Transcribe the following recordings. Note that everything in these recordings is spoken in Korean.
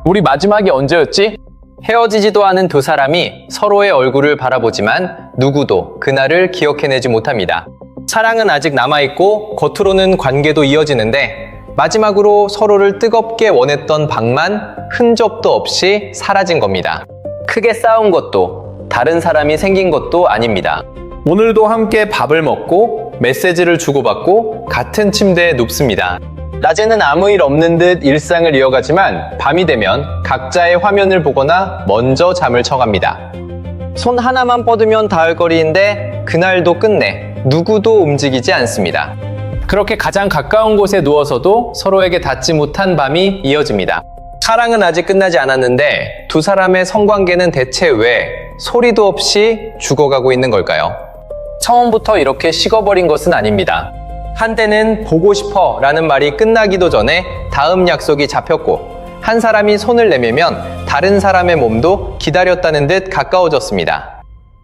우리 마지막이 언제였지? 헤어지지도 않은 두 사람이 서로의 얼굴을 바라보지만 누구도 그날을 기억해내지 못합니다. 사랑은 아직 남아있고 겉으로는 관계도 이어지는데 마지막으로 서로를 뜨겁게 원했던 방만 흔적도 없이 사라진 겁니다. 크게 싸운 것도 다른 사람이 생긴 것도 아닙니다. 오늘도 함께 밥을 먹고 메시지를 주고받고 같은 침대에 눕습니다. 낮에는 아무 일 없는 듯 일상을 이어가지만 밤이 되면 각자의 화면을 보거나 먼저 잠을 쳐갑니다. 손 하나만 뻗으면 닿을 거리인데 그날도 끝내 누구도 움직이지 않습니다. 그렇게 가장 가까운 곳에 누워서도 서로에게 닿지 못한 밤이 이어집니다. 사랑은 아직 끝나지 않았는데 두 사람의 성관계는 대체 왜 소리도 없이 죽어가고 있는 걸까요? 처음부터 이렇게 식어버린 것은 아닙니다. 한때는 보고 싶어 라는 말이 끝나기도 전에 다음 약속이 잡혔고 한 사람이 손을 내밀면 다른 사람의 몸도 기다렸다는 듯 가까워졌습니다.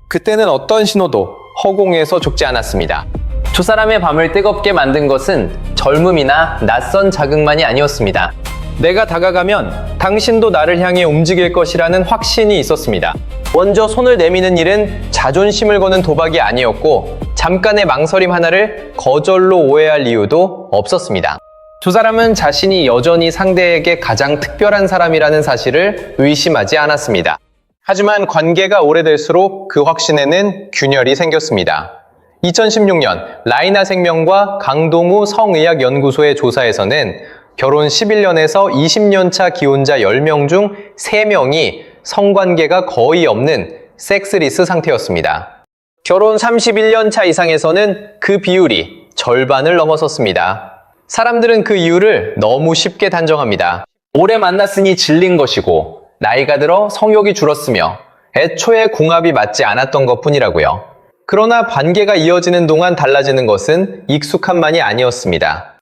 그때는 어떤 신호도 허공에서 죽지 않았습니다. 두 사람의 밤을 뜨겁게 만든 것은 젊음이나 낯선 자극만이 아니었습니다. 내가 다가가면 당신도 나를 향해 움직일 것이라는 확신이 있었습니다. 먼저 손을 내미는 일은 자존심을 거는 도박이 아니었고 잠깐의 망설임 하나를 거절로 오해할 이유도 없었습니다. 두 사람은 자신이 여전히 상대에게 가장 특별한 사람이라는 사실을 의심하지 않았습니다. 하지만 관계가 오래될수록 그 확신에는 균열이 생겼습니다. 2016년 라이나 생명과 강동우 성의학연구소의 조사에서는 결혼 11년에서 20년 차 기혼자 10명 중 3명이 성관계가 거의 없는 섹스리스 상태였습니다. 결혼 31년 차 이상에서는 그 비율이 절반을 넘어섰습니다. 사람들은 그 이유를 너무 쉽게 단정합니다. 오래 만났으니 질린 것이고 나이가 들어 성욕이 줄었으며 애초에 궁합이 맞지 않았던 것뿐이라고요. 그러나 관계가 이어지는 동안 달라지는 것은 익숙함만이 아니었습니다.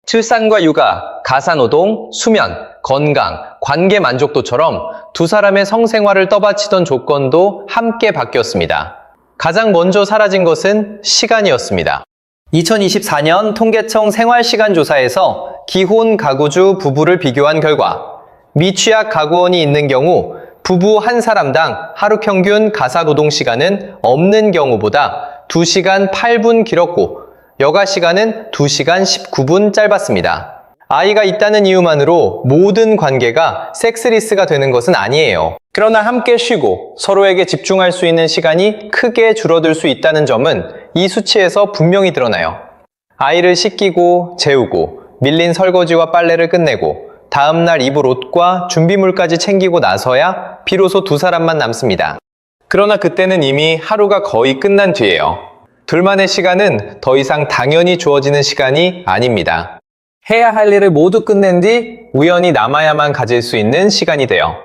출산과 육아, 가사노동, 수면, 건강, 관계 만족도처럼 두 사람의 성생활을 떠받치던 조건도 함께 바뀌었습니다. 가장 먼저 사라진 것은 시간이었습니다. 2024년 통계청 생활시간조사에서 기혼 가구주 부부를 비교한 결과 미취학 가구원이 있는 경우 부부 한 사람당 하루 평균 가사노동 시간은 없는 경우보다 2시간 8분 길었고 여가 시간은 2시간 19분 짧았습니다. 아이가 있다는 이유만으로 모든 관계가 섹스리스가 되는 것은 아니에요. 그러나 함께 쉬고 서로에게 집중할 수 있는 시간이 크게 줄어들 수 있다는 점은 이 수치에서 분명히 드러나요. 아이를 씻기고 재우고 밀린 설거지와 빨래를 끝내고 다음날 입을 옷과 준비물까지 챙기고 나서야 비로소 두 사람만 남습니다. 그러나 그때는 이미 하루가 거의 끝난 뒤예요. 둘만의 시간은 더 이상 당연히 주어지는 시간이 아닙니다. 해야 할 일을 모두 끝낸 뒤 우연히 남아야만 가질 수 있는 시간이 돼요.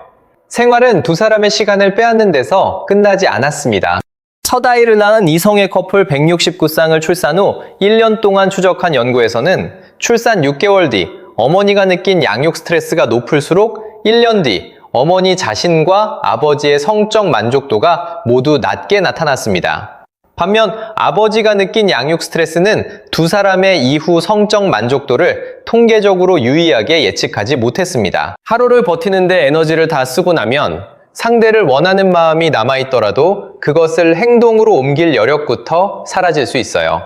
생활은 두 사람의 시간을 빼앗는 데서 끝나지 않았습니다. 첫 아이를 낳은 이성의 커플 169쌍을 출산 후 1년 동안 추적한 연구에서는 출산 6개월 뒤 어머니가 느낀 양육 스트레스가 높을수록 1년 뒤 어머니 자신과 아버지의 성적 만족도가 모두 낮게 나타났습니다. 반면 아버지가 느낀 양육 스트레스는 두 사람의 이후 성적 만족도를 통계적으로 유의하게 예측하지 못했습니다. 하루를 버티는데 에너지를 다 쓰고 나면 상대를 원하는 마음이 남아있더라도 그것을 행동으로 옮길 여력부터 사라질 수 있어요.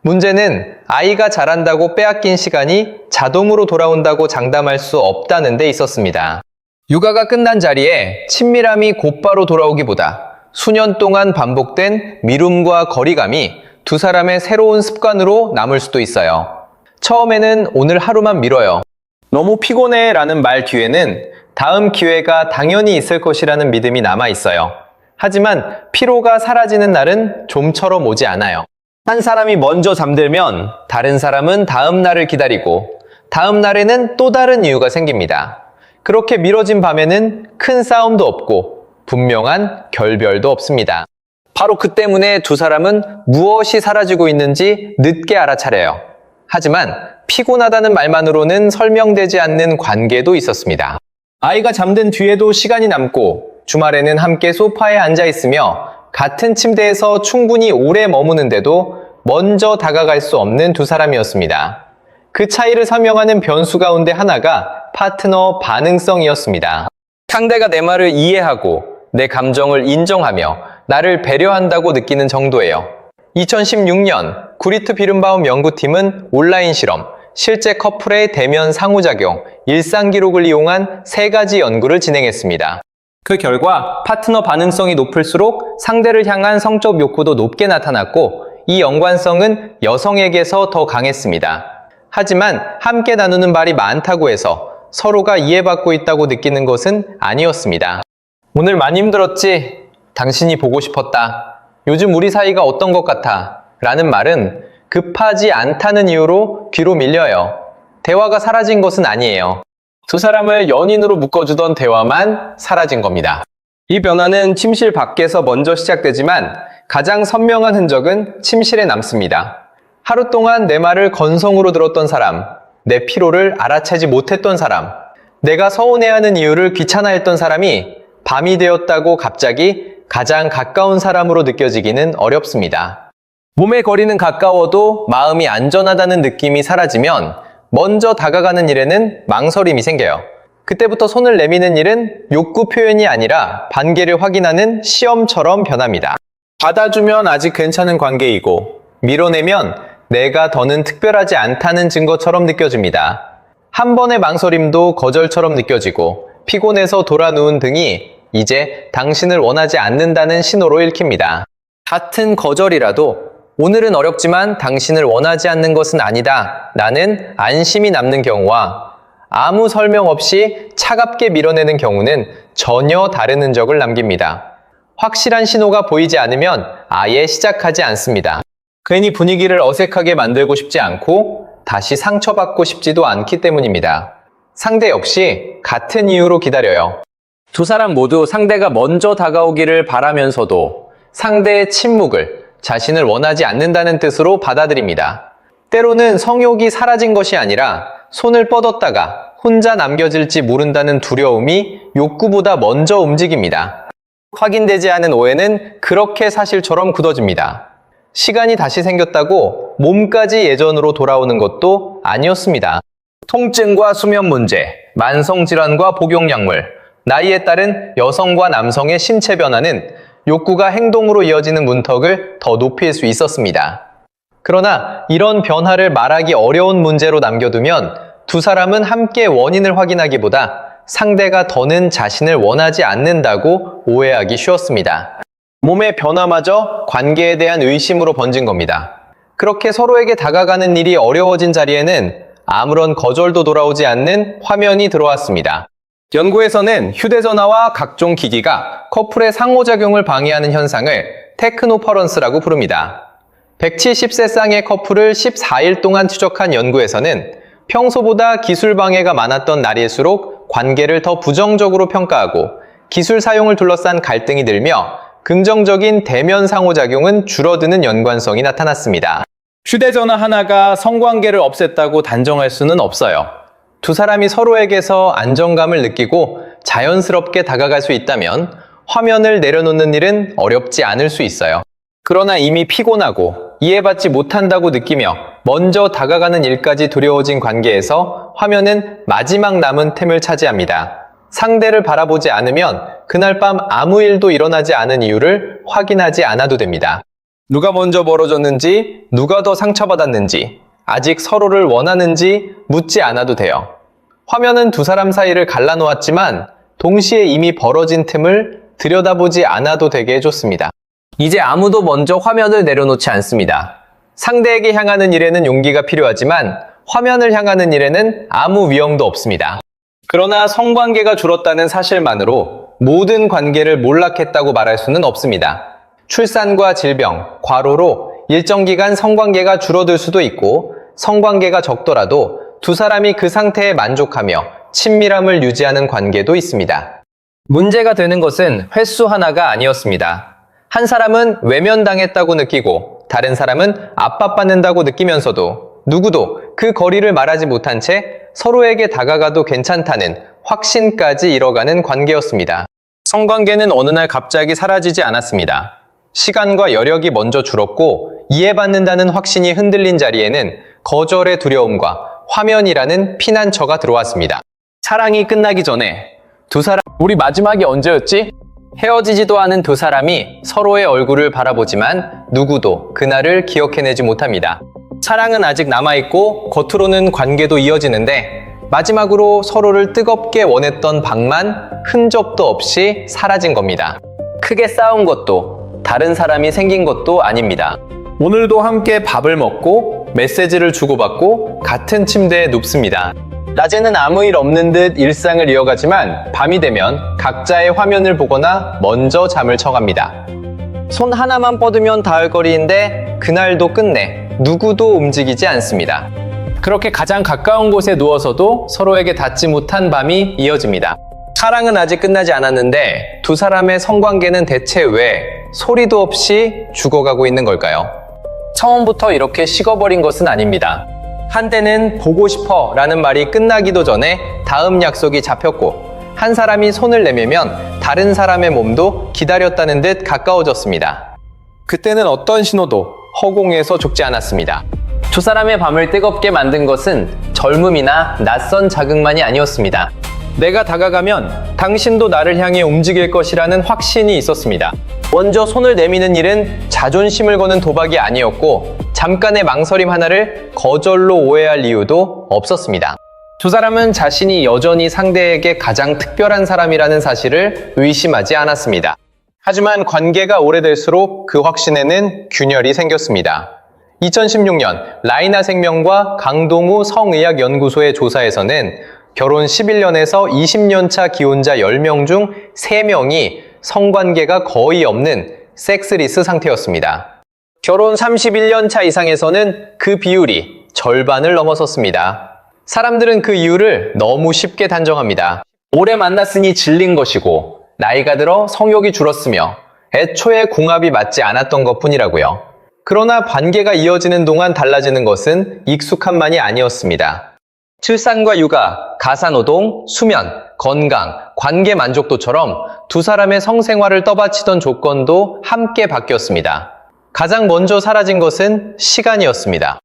문제는 아이가 자란다고 빼앗긴 시간이 자동으로 돌아온다고 장담할 수 없다는 데 있었습니다. 육아가 끝난 자리에 친밀함이 곧바로 돌아오기보다 수년 동안 반복된 미움과 거리감이 두 사람의 새로운 습관으로 남을 수도 있어요. 처음에는 오늘 하루만 미뤄요. 너무 피곤해 라는 말 뒤에는 다음 기회가 당연히 있을 것이라는 믿음이 남아 있어요. 하지만 피로가 사라지는 날은 좀처럼 오지 않아요. 한 사람이 먼저 잠들면 다른 사람은 다음 날을 기다리고 다음 날에는 또 다른 이유가 생깁니다. 그렇게 미뤄진 밤에는 큰 싸움도 없고 분명한 결별도 없습니다. 바로 그 때문에 두 사람은 무엇이 사라지고 있는지 늦게 알아차려요. 하지만 피곤하다는 말만으로는 설명되지 않는 관계도 있었습니다. 아이가 잠든 뒤에도 시간이 남고 주말에는 함께 소파에 앉아 있으며 같은 침대에서 충분히 오래 머무는데도 먼저 다가갈 수 없는 두 사람이었습니다. 그 차이를 설명하는 변수 가운데 하나가 파트너 반응성이었습니다. 상대가 내 말을 이해하고 내 감정을 인정하며 나를 배려한다고 느끼는 정도예요. 2016년 구리트 비른바움 연구팀은 온라인 실험, 실제 커플의 대면 상호작용, 일상 기록을 이용한 3가지 연구를 진행했습니다. 그 결과 파트너 반응성이 높을수록 상대를 향한 성적 욕구도 높게 나타났고 이 연관성은 여성에게서 더 강했습니다. 하지만 함께 나누는 말이 많다고 해서 서로가 이해받고 있다고 느끼는 것은 아니었습니다. 오늘 많이 힘들었지? 당신이 보고 싶었다. 요즘 우리 사이가 어떤 것 같아? 라는 말은 급하지 않다는 이유로 뒤로 밀려요. 대화가 사라진 것은 아니에요. 두 사람을 연인으로 묶어주던 대화만 사라진 겁니다. 이 변화는 침실 밖에서 먼저 시작되지만 가장 선명한 흔적은 침실에 남습니다. 하루 동안 내 말을 건성으로 들었던 사람, 내 피로를 알아채지 못했던 사람, 내가 서운해하는 이유를 귀찮아했던 사람이 밤이 되었다고 갑자기 가장 가까운 사람으로 느껴지기는 어렵습니다. 몸의 거리는 가까워도 마음이 안전하다는 느낌이 사라지면 먼저 다가가는 일에는 망설임이 생겨요. 그때부터 손을 내미는 일은 욕구 표현이 아니라 관계를 확인하는 시험처럼 변합니다. 받아주면 아직 괜찮은 관계이고 밀어내면 내가 더는 특별하지 않다는 증거처럼 느껴집니다. 한 번의 망설임도 거절처럼 느껴지고 피곤해서 돌아 누운 등이 이제 당신을 원하지 않는다는 신호로 읽힙니다. 같은 거절이라도 오늘은 어렵지만 당신을 원하지 않는 것은 아니다 라는 안심이 남는 경우와 아무 설명 없이 차갑게 밀어내는 경우는 전혀 다른 흔적을 남깁니다. 확실한 신호가 보이지 않으면 아예 시작하지 않습니다. 괜히 분위기를 어색하게 만들고 싶지 않고 다시 상처받고 싶지도 않기 때문입니다. 상대 역시 같은 이유로 기다려요. 두 사람 모두 상대가 먼저 다가오기를 바라면서도 상대의 침묵을 자신을 원하지 않는다는 뜻으로 받아들입니다. 때로는 성욕이 사라진 것이 아니라 손을 뻗었다가 혼자 남겨질지 모른다는 두려움이 욕구보다 먼저 움직입니다. 확인되지 않은 오해는 그렇게 사실처럼 굳어집니다. 시간이 다시 생겼다고 몸까지 예전으로 돌아오는 것도 아니었습니다. 통증과 수면 문제, 만성질환과 복용약물, 나이에 따른 여성과 남성의 신체 변화는 욕구가 행동으로 이어지는 문턱을 더 높일 수 있었습니다. 그러나 이런 변화를 말하기 어려운 문제로 남겨두면 두 사람은 함께 원인을 확인하기보다 상대가 더는 자신을 원하지 않는다고 오해하기 쉬웠습니다. 몸의 변화마저 관계에 대한 의심으로 번진 겁니다. 그렇게 서로에게 다가가는 일이 어려워진 자리에는 아무런 거절도 돌아오지 않는 화면이 들어왔습니다. 연구에서는 휴대전화와 각종 기기가 커플의 상호작용을 방해하는 현상을 테크노퍼런스라고 부릅니다. 170세 쌍의 커플을 14일 동안 추적한 연구에서는 평소보다 기술 방해가 많았던 날일수록 관계를 더 부정적으로 평가하고 기술 사용을 둘러싼 갈등이 늘며 긍정적인 대면 상호작용은 줄어드는 연관성이 나타났습니다. 휴대전화 하나가 성관계를 없앴다고 단정할 수는 없어요. 두 사람이 서로에게서 안정감을 느끼고 자연스럽게 다가갈 수 있다면 화면을 내려놓는 일은 어렵지 않을 수 있어요. 그러나 이미 피곤하고 이해받지 못한다고 느끼며 먼저 다가가는 일까지 두려워진 관계에서 화면은 마지막 남은 템을 차지합니다. 상대를 바라보지 않으면 그날 밤 아무 일도 일어나지 않은 이유를 확인하지 않아도 됩니다. 누가 먼저 멀어졌는지, 누가 더 상처받았는지, 아직 서로를 원하는지 묻지 않아도 돼요. 화면은 두 사람 사이를 갈라놓았지만 동시에 이미 벌어진 틈을 들여다보지 않아도 되게 해줬습니다. 이제 아무도 먼저 화면을 내려놓지 않습니다. 상대에게 향하는 일에는 용기가 필요하지만 화면을 향하는 일에는 아무 위험도 없습니다. 그러나 성관계가 줄었다는 사실만으로 모든 관계를 몰락했다고 말할 수는 없습니다. 출산과 질병, 과로로 일정 기간 성관계가 줄어들 수도 있고 성관계가 적더라도 두 사람이 그 상태에 만족하며 친밀함을 유지하는 관계도 있습니다. 문제가 되는 것은 횟수 하나가 아니었습니다. 한 사람은 외면당했다고 느끼고 다른 사람은 압박받는다고 느끼면서도 누구도 그 거리를 말하지 못한 채 서로에게 다가가도 괜찮다는 확신까지 잃어가는 관계였습니다. 성관계는 어느 날 갑자기 사라지지 않았습니다. 시간과 여력이 먼저 줄었고 이해받는다는 확신이 흔들린 자리에는 거절의 두려움과 화면이라는 피난처가 들어왔습니다. 사랑이 끝나기 전에 두 사람 우리 마지막이 언제였지? 헤어지지도 않은 두 사람이 서로의 얼굴을 바라보지만 누구도 그날을 기억해내지 못합니다. 사랑은 아직 남아있고 겉으로는 관계도 이어지는데 마지막으로 서로를 뜨겁게 원했던 방만 흔적도 없이 사라진 겁니다. 크게 싸운 것도 다른 사람이 생긴 것도 아닙니다. 오늘도 함께 밥을 먹고 메시지를 주고받고 같은 침대에 눕습니다. 낮에는 아무 일 없는 듯 일상을 이어가지만 밤이 되면 각자의 화면을 보거나 먼저 잠을 쳐갑니다. 손 하나만 뻗으면 닿을 거리인데 그날도 끝내 누구도 움직이지 않습니다. 그렇게 가장 가까운 곳에 누워서도 서로에게 닿지 못한 밤이 이어집니다. 사랑은 아직 끝나지 않았는데 두 사람의 성관계는 대체 왜 소리도 없이 죽어가고 있는 걸까요? 처음부터 이렇게 식어버린 것은 아닙니다. 한때는 보고 싶어 라는 말이 끝나기도 전에 다음 약속이 잡혔고 한 사람이 손을 내밀면 다른 사람의 몸도 기다렸다는 듯 가까워졌습니다. 그때는 어떤 신호도 허공에서 죽지 않았습니다. 두 사람의 밤을 뜨겁게 만든 것은 젊음이나 낯선 자극만이 아니었습니다. 내가 다가가면 당신도 나를 향해 움직일 것이라는 확신이 있었습니다. 먼저 손을 내미는 일은 자존심을 거는 도박이 아니었고 잠깐의 망설임 하나를 거절로 오해할 이유도 없었습니다. 두 사람은 자신이 여전히 상대에게 가장 특별한 사람이라는 사실을 의심하지 않았습니다. 하지만 관계가 오래될수록 그 확신에는 균열이 생겼습니다. 2016년 라이나 생명과 강동우 성의학연구소의 조사에서는 결혼 11년에서 20년 차 기혼자 10명 중 3명이 성관계가 거의 없는 섹스리스 상태였습니다. 결혼 31년 차 이상에서는 그 비율이 절반을 넘어섰습니다. 사람들은 그 이유를 너무 쉽게 단정합니다. 오래 만났으니 질린 것이고 나이가 들어 성욕이 줄었으며 애초에 궁합이 맞지 않았던 것뿐이라고요. 그러나 관계가 이어지는 동안 달라지는 것은 익숙함만이 아니었습니다. 출산과 육아, 가사노동, 수면, 건강, 관계 만족도처럼 두 사람의 성생활을 떠받치던 조건도 함께 바뀌었습니다. 가장 먼저 사라진 것은 시간이었습니다.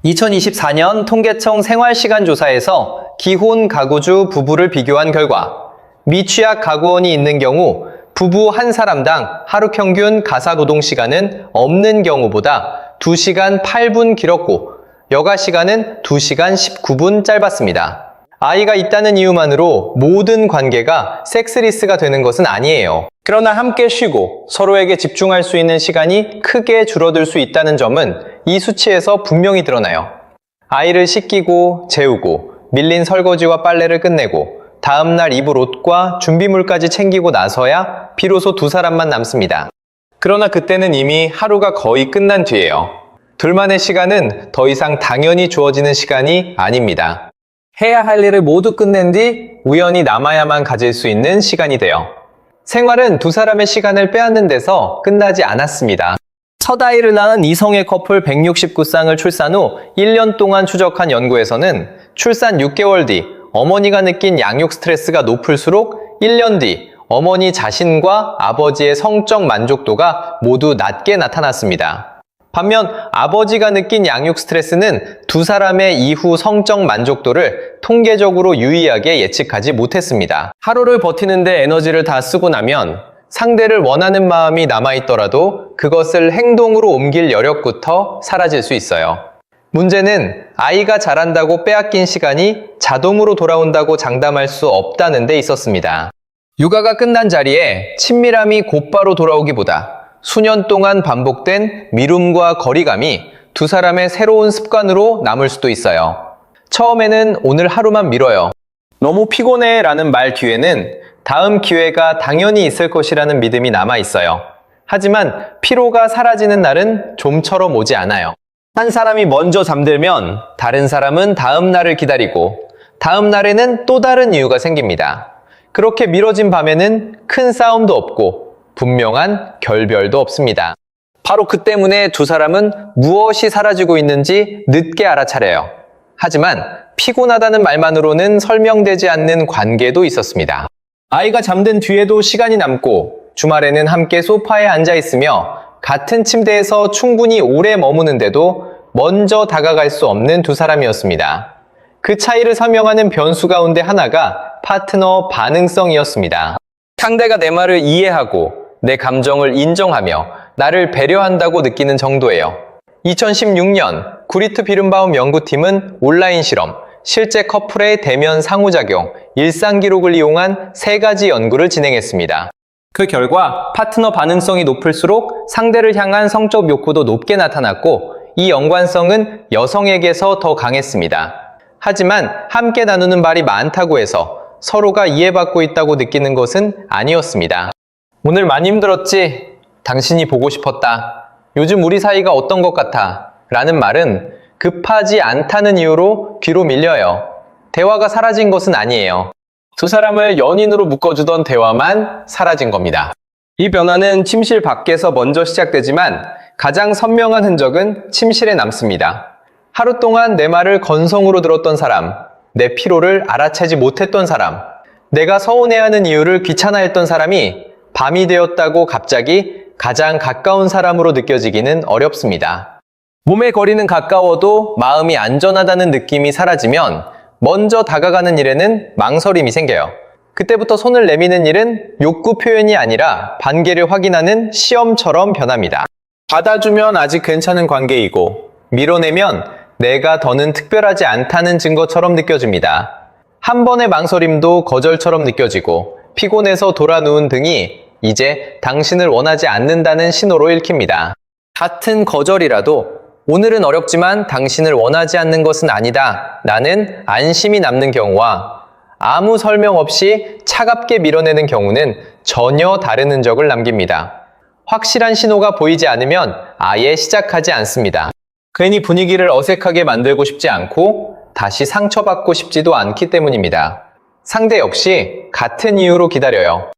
2024년 통계청 생활시간조사에서 기혼 가구주 부부를 비교한 결과 미취학 가구원이 있는 경우 부부 한 사람당 하루 평균 가사노동 시간은 없는 경우보다 2시간 8분 길었고 여가 시간은 2시간 19분 짧았습니다. 아이가 있다는 이유만으로 모든 관계가 섹스리스가 되는 것은 아니에요. 그러나 함께 쉬고 서로에게 집중할 수 있는 시간이 크게 줄어들 수 있다는 점은 이 수치에서 분명히 드러나요. 아이를 씻기고 재우고 밀린 설거지와 빨래를 끝내고 다음날 입을 옷과 준비물까지 챙기고 나서야 비로소 두 사람만 남습니다. 그러나 그때는 이미 하루가 거의 끝난 뒤예요. 둘만의 시간은 더 이상 당연히 주어지는 시간이 아닙니다. 해야 할 일을 모두 끝낸 뒤 우연히 남아야만 가질 수 있는 시간이 돼요. 생활은 두 사람의 시간을 빼앗는 데서 끝나지 않았습니다. 첫 아이를 낳은 이성의 커플 169쌍을 출산 후 1년 동안 추적한 연구에서는 출산 6개월 뒤 어머니가 느낀 양육 스트레스가 높을수록 1년 뒤 어머니 자신과 아버지의 성적 만족도가 모두 낮게 나타났습니다. 반면 아버지가 느낀 양육 스트레스는 두 사람의 이후 성적 만족도를 통계적으로 유의하게 예측하지 못했습니다. 하루를 버티는데 에너지를 다 쓰고 나면 상대를 원하는 마음이 남아있더라도 그것을 행동으로 옮길 여력부터 사라질 수 있어요. 문제는 아이가 자란다고 빼앗긴 시간이 자동으로 돌아온다고 장담할 수 없다는 데 있었습니다. 육아가 끝난 자리에 친밀함이 곧바로 돌아오기보다 수년 동안 반복된 미움과 거리감이 두 사람의 새로운 습관으로 남을 수도 있어요. 처음에는 오늘 하루만 미뤄요. 너무 피곤해 라는 말 뒤에는 다음 기회가 당연히 있을 것이라는 믿음이 남아 있어요. 하지만 피로가 사라지는 날은 좀처럼 오지 않아요. 한 사람이 먼저 잠들면 다른 사람은 다음 날을 기다리고 다음 날에는 또 다른 이유가 생깁니다. 그렇게 미뤄진 밤에는 큰 싸움도 없고 분명한 결별도 없습니다. 바로 그 때문에 두 사람은 무엇이 사라지고 있는지 늦게 알아차려요. 하지만 피곤하다는 말만으로는 설명되지 않는 관계도 있었습니다. 아이가 잠든 뒤에도 시간이 남고 주말에는 함께 소파에 앉아 있으며 같은 침대에서 충분히 오래 머무는데도 먼저 다가갈 수 없는 두 사람이었습니다. 그 차이를 설명하는 변수 가운데 하나가 파트너 반응성이었습니다. 상대가 내 말을 이해하고 내 감정을 인정하며 나를 배려한다고 느끼는 정도예요. 2016년 구리트 비른바움 연구팀은 온라인 실험, 실제 커플의 대면 상호작용, 일상 기록을 이용한 3가지 연구를 진행했습니다. 그 결과 파트너 반응성이 높을수록 상대를 향한 성적 욕구도 높게 나타났고 이 연관성은 여성에게서 더 강했습니다. 하지만 함께 나누는 말이 많다고 해서 서로가 이해받고 있다고 느끼는 것은 아니었습니다. 오늘 많이 힘들었지? 당신이 보고 싶었다. 요즘 우리 사이가 어떤 것 같아? 라는 말은 급하지 않다는 이유로 뒤로 밀려요. 대화가 사라진 것은 아니에요. 두 사람을 연인으로 묶어주던 대화만 사라진 겁니다. 이 변화는 침실 밖에서 먼저 시작되지만 가장 선명한 흔적은 침실에 남습니다. 하루 동안 내 말을 건성으로 들었던 사람, 내 피로를 알아채지 못했던 사람, 내가 서운해하는 이유를 귀찮아했던 사람이 밤이 되었다고 갑자기 가장 가까운 사람으로 느껴지기는 어렵습니다. 몸의 거리는 가까워도 마음이 안전하다는 느낌이 사라지면 먼저 다가가는 일에는 망설임이 생겨요. 그때부터 손을 내미는 일은 욕구 표현이 아니라 관계를 확인하는 시험처럼 변합니다. 받아주면 아직 괜찮은 관계이고 밀어내면 내가 더는 특별하지 않다는 증거처럼 느껴집니다. 한 번의 망설임도 거절처럼 느껴지고 피곤해서 돌아 누운 등이 이제 당신을 원하지 않는다는 신호로 읽힙니다. 같은 거절이라도 오늘은 어렵지만 당신을 원하지 않는 것은 아니다 라는 안심이 남는 경우와 아무 설명 없이 차갑게 밀어내는 경우는 전혀 다른 흔적을 남깁니다. 확실한 신호가 보이지 않으면 아예 시작하지 않습니다. 괜히 분위기를 어색하게 만들고 싶지 않고 다시 상처받고 싶지도 않기 때문입니다. 상대 역시 같은 이유로 기다려요.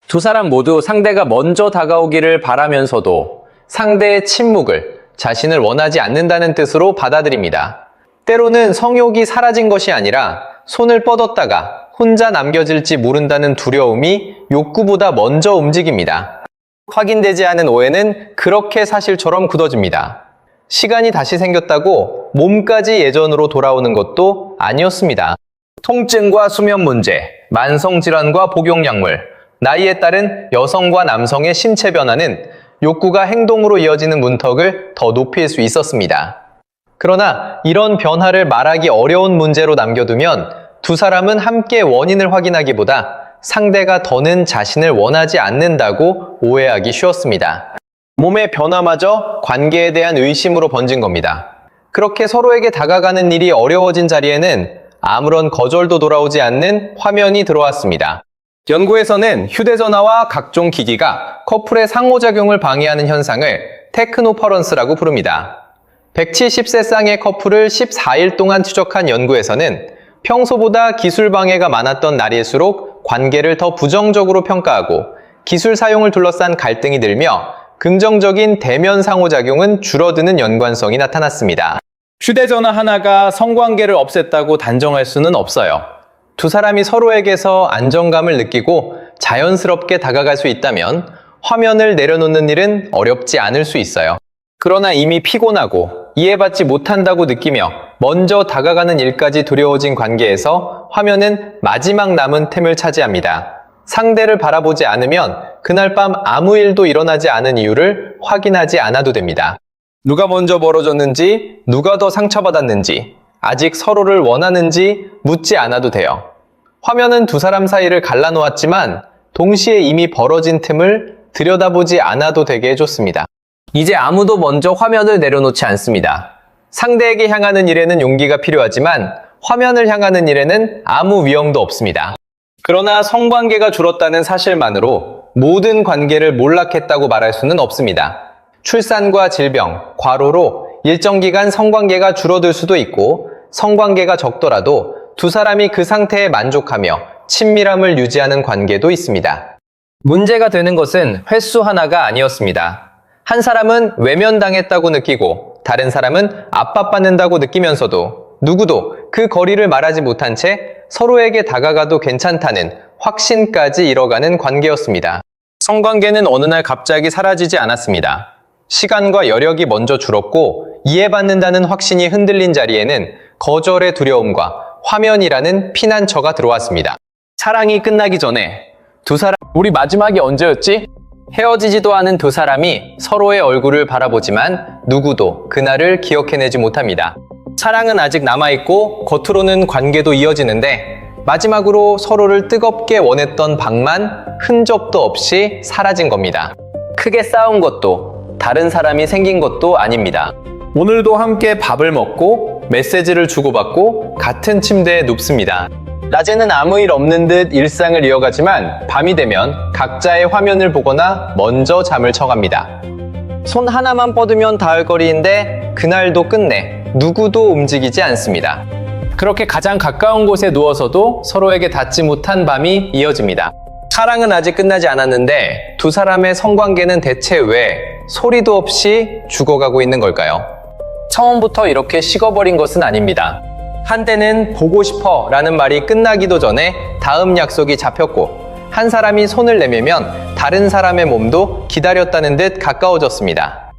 두 사람 모두 상대가 먼저 다가오기를 바라면서도 상대의 침묵을 자신을 원하지 않는다는 뜻으로 받아들입니다. 때로는 성욕이 사라진 것이 아니라 손을 뻗었다가 혼자 남겨질지 모른다는 두려움이 욕구보다 먼저 움직입니다. 확인되지 않은 오해는 그렇게 사실처럼 굳어집니다. 시간이 다시 생겼다고 몸까지 예전으로 돌아오는 것도 아니었습니다. 통증과 수면 문제, 만성질환과 복용약물, 나이에 따른 여성과 남성의 신체 변화는 욕구가 행동으로 이어지는 문턱을 더 높일 수 있었습니다. 그러나 이런 변화를 말하기 어려운 문제로 남겨두면 두 사람은 함께 원인을 확인하기보다 상대가 더는 자신을 원하지 않는다고 오해하기 쉬웠습니다. 몸의 변화마저 관계에 대한 의심으로 번진 겁니다. 그렇게 서로에게 다가가는 일이 어려워진 자리에는 아무런 거절도 돌아오지 않는 화면이 들어왔습니다. 연구에서는 휴대전화와 각종 기기가 커플의 상호작용을 방해하는 현상을 테크노퍼런스라고 부릅니다. 170세 쌍의 커플을 14일 동안 추적한 연구에서는 평소보다 기술 방해가 많았던 날일수록 관계를 더 부정적으로 평가하고 기술 사용을 둘러싼 갈등이 늘며 긍정적인 대면 상호작용은 줄어드는 연관성이 나타났습니다. 휴대전화 하나가 성관계를 없앴다고 단정할 수는 없어요. 두 사람이 서로에게서 안정감을 느끼고 자연스럽게 다가갈 수 있다면 화면을 내려놓는 일은 어렵지 않을 수 있어요. 그러나 이미 피곤하고 이해받지 못한다고 느끼며 먼저 다가가는 일까지 두려워진 관계에서 화면은 마지막 남은 틈을 차지합니다. 상대를 바라보지 않으면 그날 밤 아무 일도 일어나지 않은 이유를 확인하지 않아도 됩니다. 누가 먼저 멀어졌는지, 누가 더 상처받았는지, 아직 서로를 원하는지 묻지 않아도 돼요. 화면은 두 사람 사이를 갈라놓았지만 동시에 이미 벌어진 틈을 들여다보지 않아도 되게 해줬습니다. 이제 아무도 먼저 화면을 내려놓지 않습니다. 상대에게 향하는 일에는 용기가 필요하지만 화면을 향하는 일에는 아무 위험도 없습니다. 그러나 성관계가 줄었다는 사실만으로 모든 관계를 몰락했다고 말할 수는 없습니다. 출산과 질병, 과로로 일정 기간 성관계가 줄어들 수도 있고 성관계가 적더라도 두 사람이 그 상태에 만족하며 친밀함을 유지하는 관계도 있습니다. 문제가 되는 것은 횟수 하나가 아니었습니다. 한 사람은 외면당했다고 느끼고 다른 사람은 압박받는다고 느끼면서도 누구도 그 거리를 말하지 못한 채 서로에게 다가가도 괜찮다는 확신까지 잃어가는 관계였습니다. 성관계는 어느 날 갑자기 사라지지 않았습니다. 시간과 여력이 먼저 줄었고 이해받는다는 확신이 흔들린 자리에는 거절의 두려움과 화면이라는 피난처가 들어왔습니다. 사랑이 끝나기 전에 두 사람, 우리 마지막이 언제였지? 헤어지지도 않은 두 사람이 서로의 얼굴을 바라보지만 누구도 그날을 기억해내지 못합니다. 사랑은 아직 남아있고 겉으로는 관계도 이어지는데 마지막으로 서로를 뜨겁게 원했던 방만 흔적도 없이 사라진 겁니다. 크게 싸운 것도 다른 사람이 생긴 것도 아닙니다. 오늘도 함께 밥을 먹고 메시지를 주고받고 같은 침대에 눕습니다. 낮에는 아무 일 없는 듯 일상을 이어가지만 밤이 되면 각자의 화면을 보거나 먼저 잠을 쳐갑니다. 손 하나만 뻗으면 닿을 거리인데 그날도 끝내 누구도 움직이지 않습니다. 그렇게 가장 가까운 곳에 누워서도 서로에게 닿지 못한 밤이 이어집니다. 사랑은 아직 끝나지 않았는데 두 사람의 성관계는 대체 왜 소리도 없이 죽어가고 있는 걸까요? 처음부터 이렇게 식어버린 것은 아닙니다. 한때는 보고 싶어 라는 말이 끝나기도 전에 다음 약속이 잡혔고 한 사람이 손을 내밀면 다른 사람의 몸도 기다렸다는 듯 가까워졌습니다.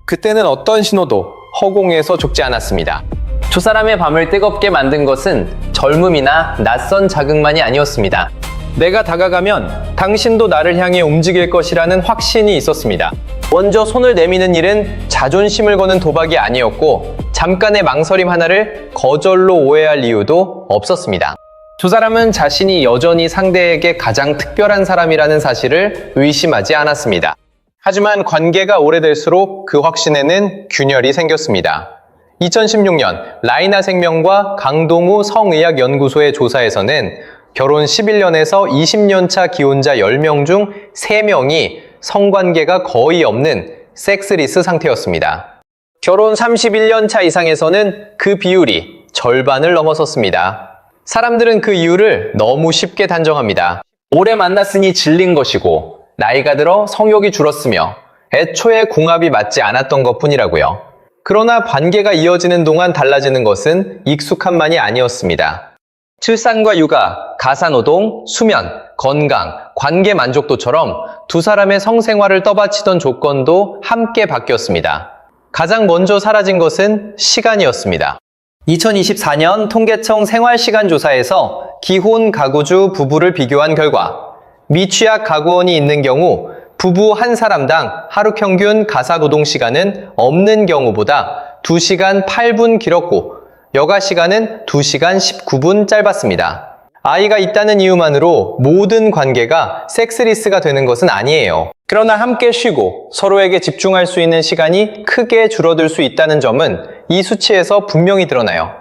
그때는 어떤 신호도 허공에서 죽지 않았습니다. 두 사람의 밤을 뜨겁게 만든 것은 젊음이나 낯선 자극만이 아니었습니다. 내가 다가가면 당신도 나를 향해 움직일 것이라는 확신이 있었습니다. 먼저 손을 내미는 일은 자존심을 거는 도박이 아니었고 잠깐의 망설임 하나를 거절로 오해할 이유도 없었습니다. 두 사람은 자신이 여전히 상대에게 가장 특별한 사람이라는 사실을 의심하지 않았습니다. 하지만 관계가 오래될수록 그 확신에는 균열이 생겼습니다. 2016년 라이나 생명과 강동우 성의학연구소의 조사에서는 결혼 11년에서 20년 차 기혼자 10명 중 3명이 성관계가 거의 없는 섹스리스 상태였습니다. 결혼 31년 차 이상에서는 그 비율이 절반을 넘어섰습니다. 사람들은 그 이유를 너무 쉽게 단정합니다. 오래 만났으니 질린 것이고 나이가 들어 성욕이 줄었으며 애초에 궁합이 맞지 않았던 것뿐이라고요. 그러나 관계가 이어지는 동안 달라지는 것은 익숙함만이 아니었습니다. 출산과 육아, 가사노동, 수면, 건강, 관계 만족도처럼 두 사람의 성생활을 떠받치던 조건도 함께 바뀌었습니다. 가장 먼저 사라진 것은 시간이었습니다. 2024년 통계청 생활시간조사에서 기혼 가구주 부부를 비교한 결과 미취학 가구원이 있는 경우 부부 한 사람당 하루 평균 가사노동시간은 없는 경우보다 2시간 8분 길었고 여가 시간은 2시간 19분 짧았습니다. 아이가 있다는 이유만으로 모든 관계가 섹스리스가 되는 것은 아니에요. 그러나 함께 쉬고 서로에게 집중할 수 있는 시간이 크게 줄어들 수 있다는 점은 이 수치에서 분명히 드러나요.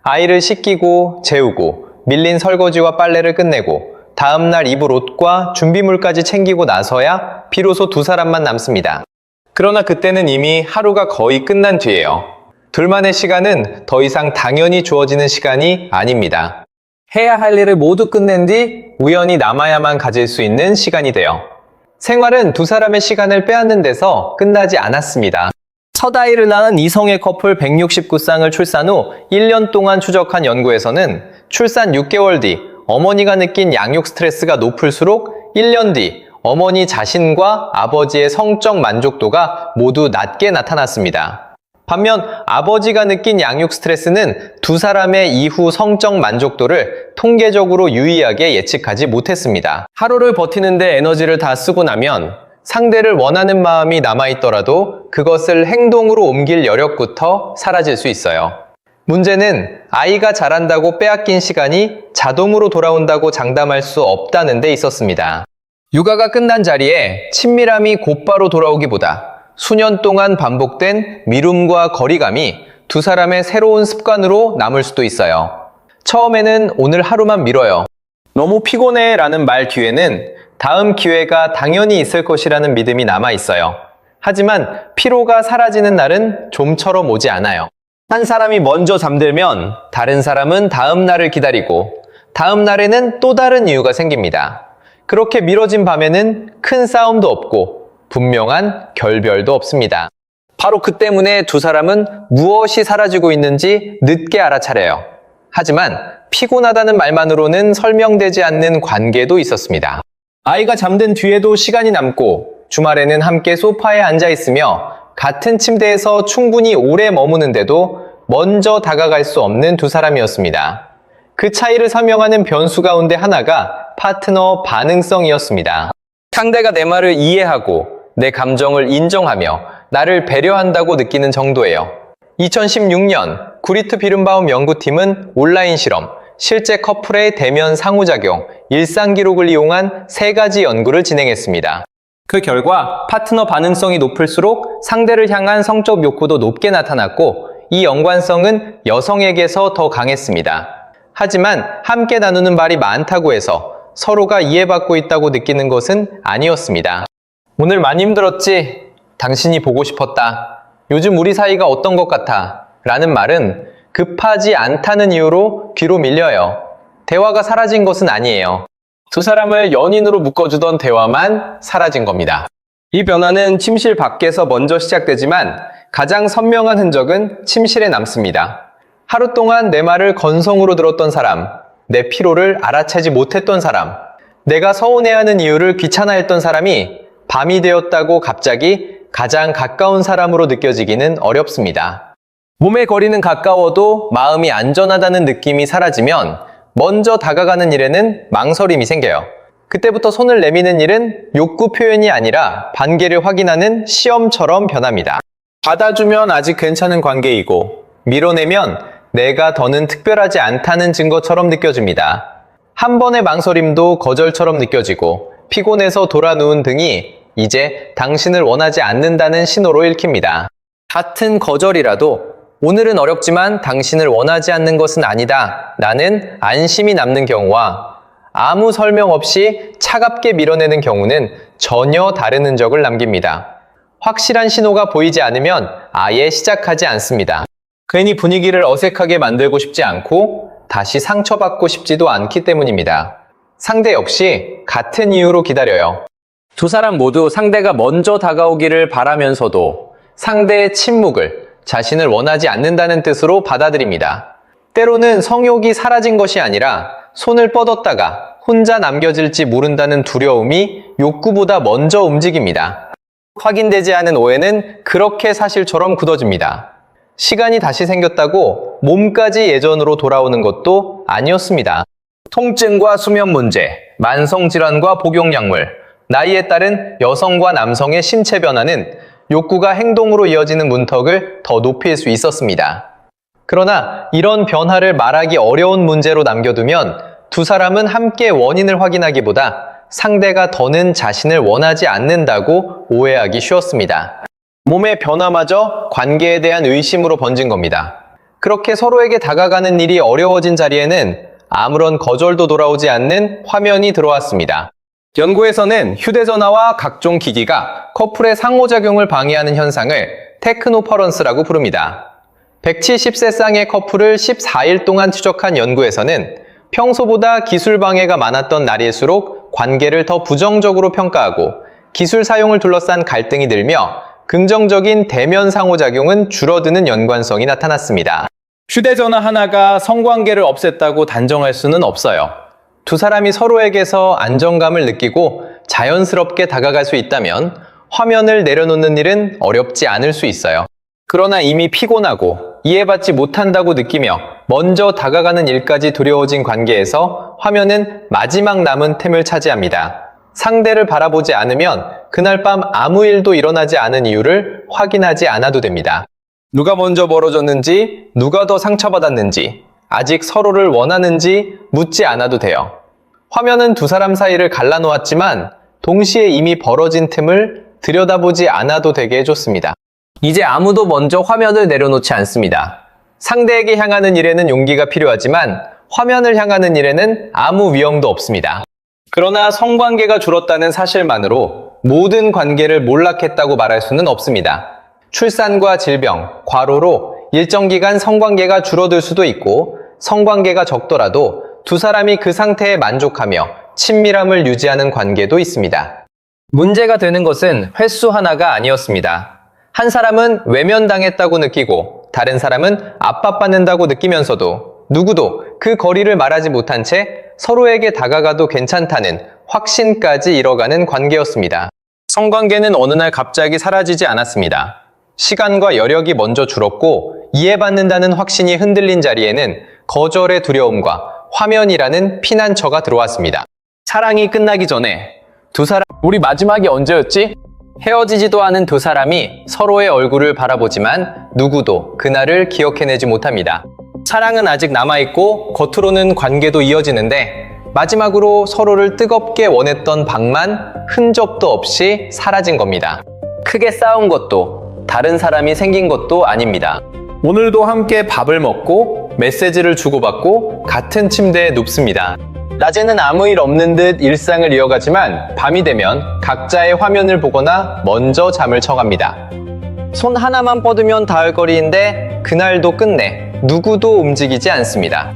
아이를 씻기고 재우고 밀린 설거지와 빨래를 끝내고 다음날 입을 옷과 준비물까지 챙기고 나서야 비로소 두 사람만 남습니다. 그러나 그때는 이미 하루가 거의 끝난 뒤예요. 둘만의 시간은 더 이상 당연히 주어지는 시간이 아닙니다. 해야 할 일을 모두 끝낸 뒤 우연히 남아야만 가질 수 있는 시간이 돼요. 생활은 두 사람의 시간을 빼앗는 데서 끝나지 않았습니다. 첫 아이를 낳은 이성의 커플 169쌍을 출산 후 1년 동안 추적한 연구에서는 출산 6개월 뒤 어머니가 느낀 양육 스트레스가 높을수록 1년 뒤 어머니 자신과 아버지의 성적 만족도가 모두 낮게 나타났습니다. 반면 아버지가 느낀 양육 스트레스는 두 사람의 이후 성적 만족도를 통계적으로 유의하게 예측하지 못했습니다. 하루를 버티는데 에너지를 다 쓰고 나면 상대를 원하는 마음이 남아있더라도 그것을 행동으로 옮길 여력부터 사라질 수 있어요. 문제는 아이가 자란다고 빼앗긴 시간이 자동으로 돌아온다고 장담할 수 없다는 데 있었습니다. 육아가 끝난 자리에 친밀함이 곧바로 돌아오기보다 수년 동안 반복된 미움과 거리감이 두 사람의 새로운 습관으로 남을 수도 있어요. 처음에는 오늘 하루만 미뤄요. 너무 피곤해 라는 말 뒤에는 다음 기회가 당연히 있을 것이라는 믿음이 남아 있어요. 하지만 피로가 사라지는 날은 좀처럼 오지 않아요. 한 사람이 먼저 잠들면 다른 사람은 다음 날을 기다리고 다음 날에는 또 다른 이유가 생깁니다. 그렇게 미뤄진 밤에는 큰 싸움도 없고 분명한 결별도 없습니다. 바로 그 때문에 두 사람은 무엇이 사라지고 있는지 늦게 알아차려요. 하지만 피곤하다는 말만으로는 설명되지 않는 관계도 있었습니다. 아이가 잠든 뒤에도 시간이 남고 주말에는 함께 소파에 앉아 있으며 같은 침대에서 충분히 오래 머무는데도 먼저 다가갈 수 없는 두 사람이었습니다. 그 차이를 설명하는 변수 가운데 하나가 파트너 반응성이었습니다. 상대가 내 말을 이해하고 내 감정을 인정하며 나를 배려한다고 느끼는 정도예요. 2016년 구리트 비른바움 연구팀은 온라인 실험, 실제 커플의 대면 상호작용, 일상 기록을 이용한 3가지 연구를 진행했습니다. 그 결과 파트너 반응성이 높을수록 상대를 향한 성적 욕구도 높게 나타났고 이 연관성은 여성에게서 더 강했습니다. 하지만 함께 나누는 말이 많다고 해서 서로가 이해받고 있다고 느끼는 것은 아니었습니다. 오늘 많이 힘들었지? 당신이 보고 싶었다. 요즘 우리 사이가 어떤 것 같아? 라는 말은 급하지 않다는 이유로 뒤로 밀려요. 대화가 사라진 것은 아니에요. 두 사람을 연인으로 묶어주던 대화만 사라진 겁니다. 이 변화는 침실 밖에서 먼저 시작되지만 가장 선명한 흔적은 침실에 남습니다. 하루 동안 내 말을 건성으로 들었던 사람, 내 피로를 알아채지 못했던 사람, 내가 서운해하는 이유를 귀찮아했던 사람이 밤이 되었다고 갑자기 가장 가까운 사람으로 느껴지기는 어렵습니다. 몸의 거리는 가까워도 마음이 안전하다는 느낌이 사라지면 먼저 다가가는 일에는 망설임이 생겨요. 그때부터 손을 내미는 일은 욕구 표현이 아니라 관계를 확인하는 시험처럼 변합니다. 받아주면 아직 괜찮은 관계이고 밀어내면 내가 더는 특별하지 않다는 증거처럼 느껴집니다. 한 번의 망설임도 거절처럼 느껴지고 피곤해서 돌아누운 등이 이제 당신을 원하지 않는다는 신호로 읽힙니다. 같은 거절이라도 오늘은 어렵지만 당신을 원하지 않는 것은 아니다 라는 안심이 남는 경우와 아무 설명 없이 차갑게 밀어내는 경우는 전혀 다른 흔적을 남깁니다. 확실한 신호가 보이지 않으면 아예 시작하지 않습니다. 괜히 분위기를 어색하게 만들고 싶지 않고 다시 상처받고 싶지도 않기 때문입니다. 상대 역시 같은 이유로 기다려요. 두 사람 모두 상대가 먼저 다가오기를 바라면서도 상대의 침묵을 자신을 원하지 않는다는 뜻으로 받아들입니다. 때로는 성욕이 사라진 것이 아니라 손을 뻗었다가 혼자 남겨질지 모른다는 두려움이 욕구보다 먼저 움직입니다. 확인되지 않은 오해는 그렇게 사실처럼 굳어집니다. 시간이 다시 생겼다고 몸까지 예전으로 돌아오는 것도 아니었습니다. 통증과 수면 문제, 만성질환과 복용약물, 나이에 따른 여성과 남성의 신체 변화는 욕구가 행동으로 이어지는 문턱을 더 높일 수 있었습니다. 그러나 이런 변화를 말하기 어려운 문제로 남겨두면 두 사람은 함께 원인을 확인하기보다 상대가 더는 자신을 원하지 않는다고 오해하기 쉬웠습니다. 몸의 변화마저 관계에 대한 의심으로 번진 겁니다. 그렇게 서로에게 다가가는 일이 어려워진 자리에는 아무런 거절도 돌아오지 않는 화면이 들어왔습니다. 연구에서는 휴대전화와 각종 기기가 커플의 상호작용을 방해하는 현상을 테크노퍼런스라고 부릅니다. 170세 쌍의 커플을 14일 동안 추적한 연구에서는 평소보다 기술 방해가 많았던 날일수록 관계를 더 부정적으로 평가하고 기술 사용을 둘러싼 갈등이 늘며 긍정적인 대면 상호작용은 줄어드는 연관성이 나타났습니다. 휴대전화 하나가 성관계를 없앴다고 단정할 수는 없어요. 두 사람이 서로에게서 안정감을 느끼고 자연스럽게 다가갈 수 있다면 화면을 내려놓는 일은 어렵지 않을 수 있어요. 그러나 이미 피곤하고 이해받지 못한다고 느끼며 먼저 다가가는 일까지 두려워진 관계에서 화면은 마지막 남은 틈을 차지합니다. 상대를 바라보지 않으면 그날 밤 아무 일도 일어나지 않은 이유를 확인하지 않아도 됩니다. 누가 먼저 멀어졌는지, 누가 더 상처받았는지, 아직 서로를 원하는지 묻지 않아도 돼요. 화면은 두 사람 사이를 갈라놓았지만 동시에 이미 벌어진 틈을 들여다보지 않아도 되게 해줬습니다. 이제 아무도 먼저 화면을 내려놓지 않습니다. 상대에게 향하는 일에는 용기가 필요하지만 화면을 향하는 일에는 아무 위험도 없습니다. 그러나 성관계가 줄었다는 사실만으로 모든 관계를 몰락했다고 말할 수는 없습니다. 출산과 질병, 과로로 일정 기간 성관계가 줄어들 수도 있고 성관계가 적더라도 두 사람이 그 상태에 만족하며 친밀함을 유지하는 관계도 있습니다. 문제가 되는 것은 횟수 하나가 아니었습니다. 한 사람은 외면당했다고 느끼고 다른 사람은 압박받는다고 느끼면서도 누구도 그 거리를 말하지 못한 채 서로에게 다가가도 괜찮다는 확신까지 이뤄가는 관계였습니다. 성관계는 어느 날 갑자기 사라지지 않았습니다. 시간과 여력이 먼저 줄었고 이해받는다는 확신이 흔들린 자리에는 거절의 두려움과 화면이라는 피난처가 들어왔습니다. 사랑이 끝나기 전에 두 사람, 우리 마지막이 언제였지? 헤어지지도 않은 두 사람이 서로의 얼굴을 바라보지만 누구도 그날을 기억해내지 못합니다. 사랑은 아직 남아있고 겉으로는 관계도 이어지는데 마지막으로 서로를 뜨겁게 원했던 방만 흔적도 없이 사라진 겁니다. 크게 싸운 것도 다른 사람이 생긴 것도 아닙니다. 오늘도 함께 밥을 먹고 메시지를 주고받고 같은 침대에 눕습니다. 낮에는 아무 일 없는 듯 일상을 이어가지만 밤이 되면 각자의 화면을 보거나 먼저 잠을 쳐갑니다. 손 하나만 뻗으면 닿을 거리인데 그날도 끝내 누구도 움직이지 않습니다.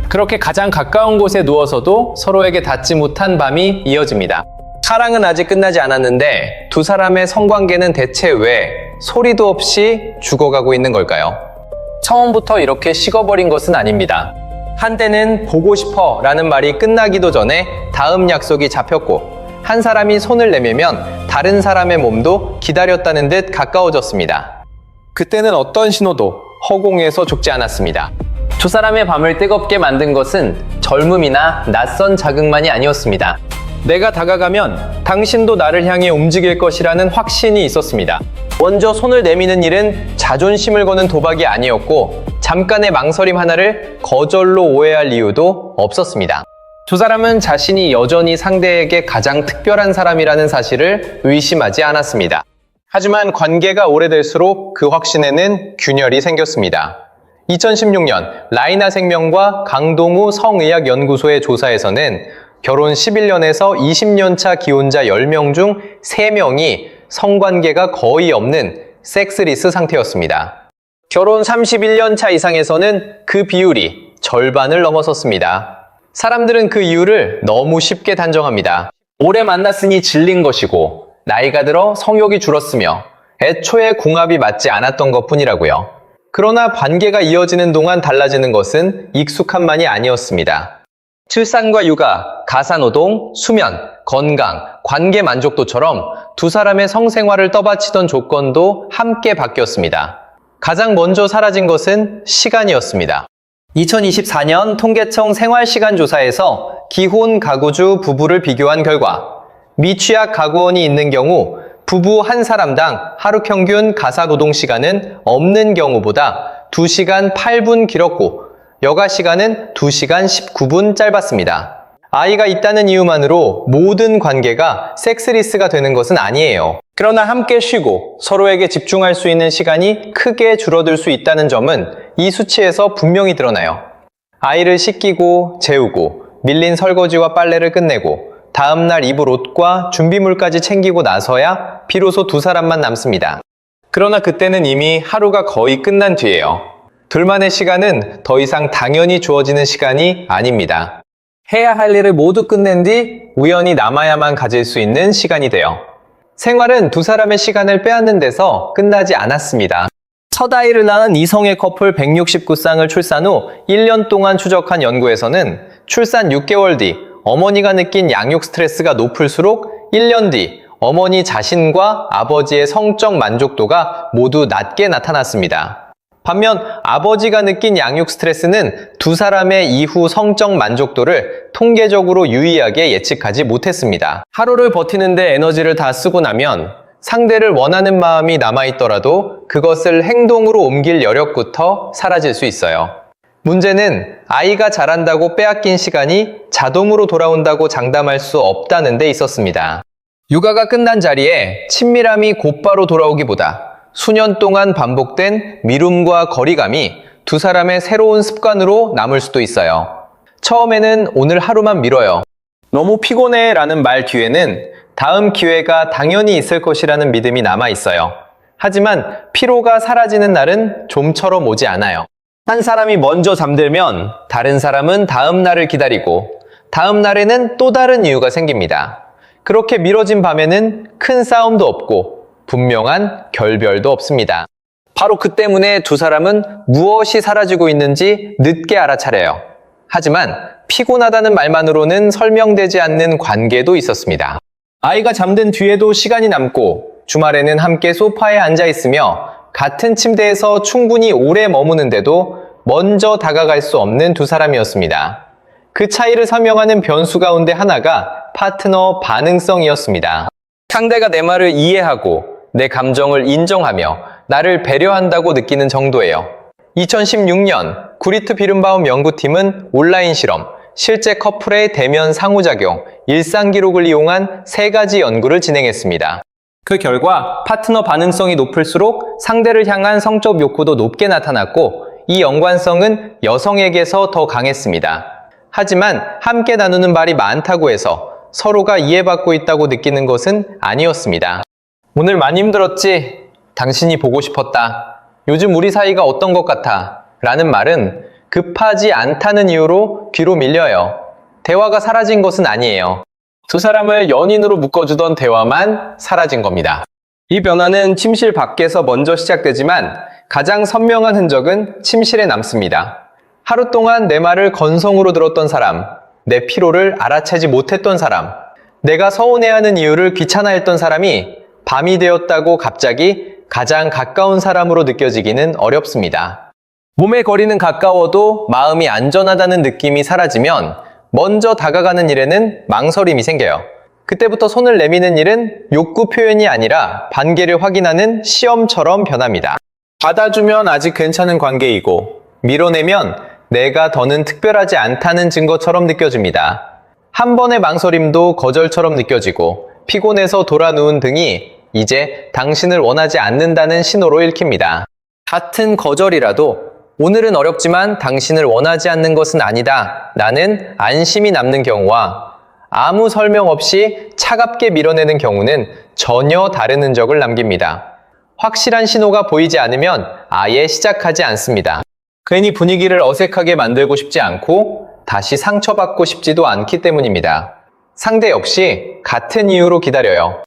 그렇게 가장 가까운 곳에 누워서도 서로에게 닿지 못한 밤이 이어집니다. 사랑은 아직 끝나지 않았는데 두 사람의 성관계는 대체 왜 소리도 없이 죽어가고 있는 걸까요? 처음부터 이렇게 식어버린 것은 아닙니다. 한때는 보고 싶어 라는 말이 끝나기도 전에 다음 약속이 잡혔고 한 사람이 손을 내밀면 다른 사람의 몸도 기다렸다는 듯 가까워졌습니다. 그때는 어떤 신호도 허공에서 죽지 않았습니다. 두 사람의 밤을 뜨겁게 만든 것은 젊음이나 낯선 자극만이 아니었습니다. 내가 다가가면 당신도 나를 향해 움직일 것이라는 확신이 있었습니다. 먼저 손을 내미는 일은 자존심을 거는 도박이 아니었고 잠깐의 망설임 하나를 거절로 오해할 이유도 없었습니다. 두 사람은 자신이 여전히 상대에게 가장 특별한 사람이라는 사실을 의심하지 않았습니다. 하지만 관계가 오래될수록 그 확신에는 균열이 생겼습니다. 2016년 라이나 생명과 강동우 성의학연구소의 조사에서는 결혼 11년에서 20년 차 기혼자 10명 중 3명이 성관계가 거의 없는 섹스리스 상태였습니다. 결혼 31년 차 이상에서는 그 비율이 절반을 넘어섰습니다. 사람들은 그 이유를 너무 쉽게 단정합니다. 오래 만났으니 질린 것이고 나이가 들어 성욕이 줄었으며 애초에 궁합이 맞지 않았던 것뿐이라고요. 그러나 관계가 이어지는 동안 달라지는 것은 익숙함만이 아니었습니다. 출산과 육아, 가사노동, 수면, 건강, 관계 만족도처럼 두 사람의 성생활을 떠받치던 조건도 함께 바뀌었습니다. 가장 먼저 사라진 것은 시간이었습니다. 2024년 통계청 생활시간조사에서 기혼 가구주 부부를 비교한 결과 미취학 가구원이 있는 경우 부부 한 사람당 하루 평균 가사노동 시간은 없는 경우보다 2시간 8분 길었고 여가 시간은 2시간 19분 짧았습니다. 아이가 있다는 이유만으로 모든 관계가 섹스리스가 되는 것은 아니에요. 그러나 함께 쉬고 서로에게 집중할 수 있는 시간이 크게 줄어들 수 있다는 점은 이 수치에서 분명히 드러나요. 아이를 씻기고 재우고 밀린 설거지와 빨래를 끝내고 다음날 입을 옷과 준비물까지 챙기고 나서야 비로소 두 사람만 남습니다. 그러나 그때는 이미 하루가 거의 끝난 뒤예요. 둘만의 시간은 더 이상 당연히 주어지는 시간이 아닙니다. 해야 할 일을 모두 끝낸 뒤 우연히 남아야만 가질 수 있는 시간이 돼요. 생활은 두 사람의 시간을 빼앗는 데서 끝나지 않았습니다. 첫 아이를 낳은 이성의 커플 169쌍을 출산 후 1년 동안 추적한 연구에서는 출산 6개월 뒤 어머니가 느낀 양육 스트레스가 높을수록 1년 뒤 어머니 자신과 아버지의 성적 만족도가 모두 낮게 나타났습니다. 반면 아버지가 느낀 양육 스트레스는 두 사람의 이후 성적 만족도를 통계적으로 유의하게 예측하지 못했습니다. 하루를 버티는데 에너지를 다 쓰고 나면 상대를 원하는 마음이 남아있더라도 그것을 행동으로 옮길 여력부터 사라질 수 있어요. 문제는 아이가 자란다고 빼앗긴 시간이 자동으로 돌아온다고 장담할 수 없다는 데 있었습니다. 육아가 끝난 자리에 친밀함이 곧바로 돌아오기보다 수년 동안 반복된 미움과 거리감이 두 사람의 새로운 습관으로 남을 수도 있어요. 처음에는 오늘 하루만 미뤄요. 너무 피곤해 라는 말 뒤에는 다음 기회가 당연히 있을 것이라는 믿음이 남아 있어요. 하지만 피로가 사라지는 날은 좀처럼 오지 않아요. 한 사람이 먼저 잠들면 다른 사람은 다음 날을 기다리고 다음 날에는 또 다른 이유가 생깁니다. 그렇게 미뤄진 밤에는 큰 싸움도 없고 분명한 결별도 없습니다. 바로 그 때문에 두 사람은 무엇이 사라지고 있는지 늦게 알아차려요. 하지만 피곤하다는 말만으로는 설명되지 않는 관계도 있었습니다. 아이가 잠든 뒤에도 시간이 남고 주말에는 함께 소파에 앉아 있으며 같은 침대에서 충분히 오래 머무는데도 먼저 다가갈 수 없는 두 사람이었습니다. 그 차이를 설명하는 변수 가운데 하나가 파트너 반응성이었습니다. 상대가 내 말을 이해하고 내 감정을 인정하며 나를 배려한다고 느끼는 정도예요. 2016년 구리트 비른바움 연구팀은 온라인 실험, 실제 커플의 대면 상호작용, 일상 기록을 이용한 3가지 연구를 진행했습니다. 그 결과 파트너 반응성이 높을수록 상대를 향한 성적 욕구도 높게 나타났고 이 연관성은 여성에게서 더 강했습니다. 하지만 함께 나누는 말이 많다고 해서 서로가 이해받고 있다고 느끼는 것은 아니었습니다. 오늘 많이 힘들었지? 당신이 보고 싶었다. 요즘 우리 사이가 어떤 것 같아? 라는 말은 급하지 않다는 이유로 뒤로 밀려요. 대화가 사라진 것은 아니에요. 두 사람을 연인으로 묶어주던 대화만 사라진 겁니다. 이 변화는 침실 밖에서 먼저 시작되지만 가장 선명한 흔적은 침실에 남습니다. 하루 동안 내 말을 건성으로 들었던 사람, 내 피로를 알아채지 못했던 사람, 내가 서운해하는 이유를 귀찮아했던 사람이 밤이 되었다고 갑자기 가장 가까운 사람으로 느껴지기는 어렵습니다. 몸의 거리는 가까워도 마음이 안전하다는 느낌이 사라지면 먼저 다가가는 일에는 망설임이 생겨요. 그때부터 손을 내미는 일은 욕구 표현이 아니라 관계를 확인하는 시험처럼 변합니다. 받아주면 아직 괜찮은 관계이고 밀어내면 내가 더는 특별하지 않다는 증거처럼 느껴집니다. 한 번의 망설임도 거절처럼 느껴지고 피곤해서 돌아 누운 등이 이제 당신을 원하지 않는다는 신호로 읽힙니다. 같은 거절이라도 오늘은 어렵지만 당신을 원하지 않는 것은 아니다. 나는 안심이 남는 경우와 아무 설명 없이 차갑게 밀어내는 경우는 전혀 다른 흔적을 남깁니다. 확실한 신호가 보이지 않으면 아예 시작하지 않습니다. 괜히 분위기를 어색하게 만들고 싶지 않고 다시 상처받고 싶지도 않기 때문입니다. 상대 역시 같은 이유로 기다려요.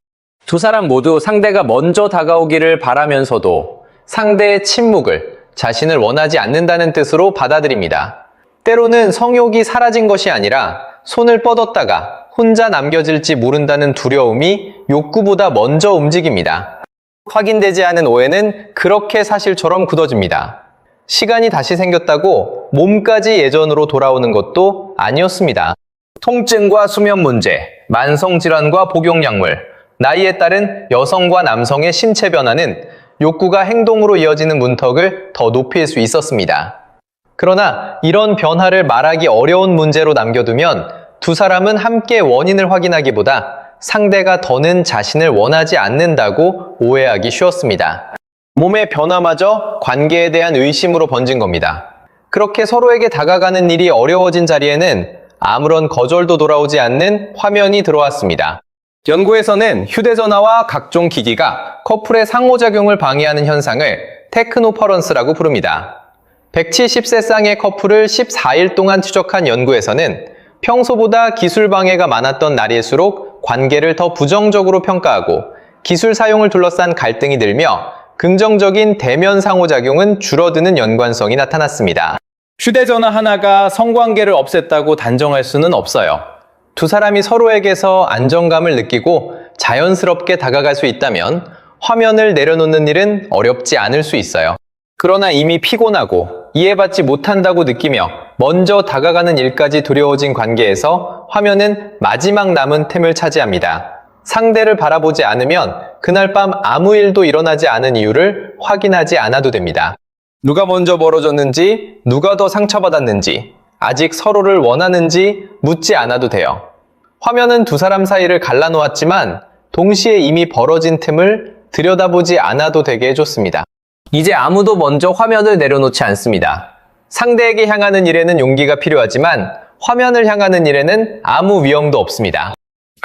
두 사람 모두 상대가 먼저 다가오기를 바라면서도 상대의 침묵을 자신을 원하지 않는다는 뜻으로 받아들입니다. 때로는 성욕이 사라진 것이 아니라 손을 뻗었다가 혼자 남겨질지 모른다는 두려움이 욕구보다 먼저 움직입니다. 확인되지 않은 오해는 그렇게 사실처럼 굳어집니다. 시간이 다시 생겼다고 몸까지 예전으로 돌아오는 것도 아니었습니다. 통증과 수면 문제, 만성질환과 복용약물, 나이에 따른 여성과 남성의 신체 변화는 욕구가 행동으로 이어지는 문턱을 더 높일 수 있었습니다. 그러나 이런 변화를 말하기 어려운 문제로 남겨두면 두 사람은 함께 원인을 확인하기보다 상대가 더는 자신을 원하지 않는다고 오해하기 쉬웠습니다. 몸의 변화마저 관계에 대한 의심으로 번진 겁니다. 그렇게 서로에게 다가가는 일이 어려워진 자리에는 아무런 거절도 돌아오지 않는 화면이 들어왔습니다. 연구에서는 휴대전화와 각종 기기가 커플의 상호작용을 방해하는 현상을 테크노퍼런스라고 부릅니다. 170세 쌍의 커플을 14일 동안 추적한 연구에서는 평소보다 기술 방해가 많았던 날일수록 관계를 더 부정적으로 평가하고 기술 사용을 둘러싼 갈등이 늘며 긍정적인 대면 상호작용은 줄어드는 연관성이 나타났습니다. 휴대전화 하나가 성관계를 없앴다고 단정할 수는 없어요. 두 사람이 서로에게서 안정감을 느끼고 자연스럽게 다가갈 수 있다면 화면을 내려놓는 일은 어렵지 않을 수 있어요. 그러나 이미 피곤하고 이해받지 못한다고 느끼며 먼저 다가가는 일까지 두려워진 관계에서 화면은 마지막 남은 틈을 차지합니다. 상대를 바라보지 않으면 그날 밤 아무 일도 일어나지 않은 이유를 확인하지 않아도 됩니다. 누가 먼저 멀어졌는지, 누가 더 상처받았는지, 아직 서로를 원하는지 묻지 않아도 돼요. 화면은 두 사람 사이를 갈라놓았지만 동시에 이미 벌어진 틈을 들여다보지 않아도 되게 해줬습니다. 이제 아무도 먼저 화면을 내려놓지 않습니다. 상대에게 향하는 일에는 용기가 필요하지만 화면을 향하는 일에는 아무 위험도 없습니다.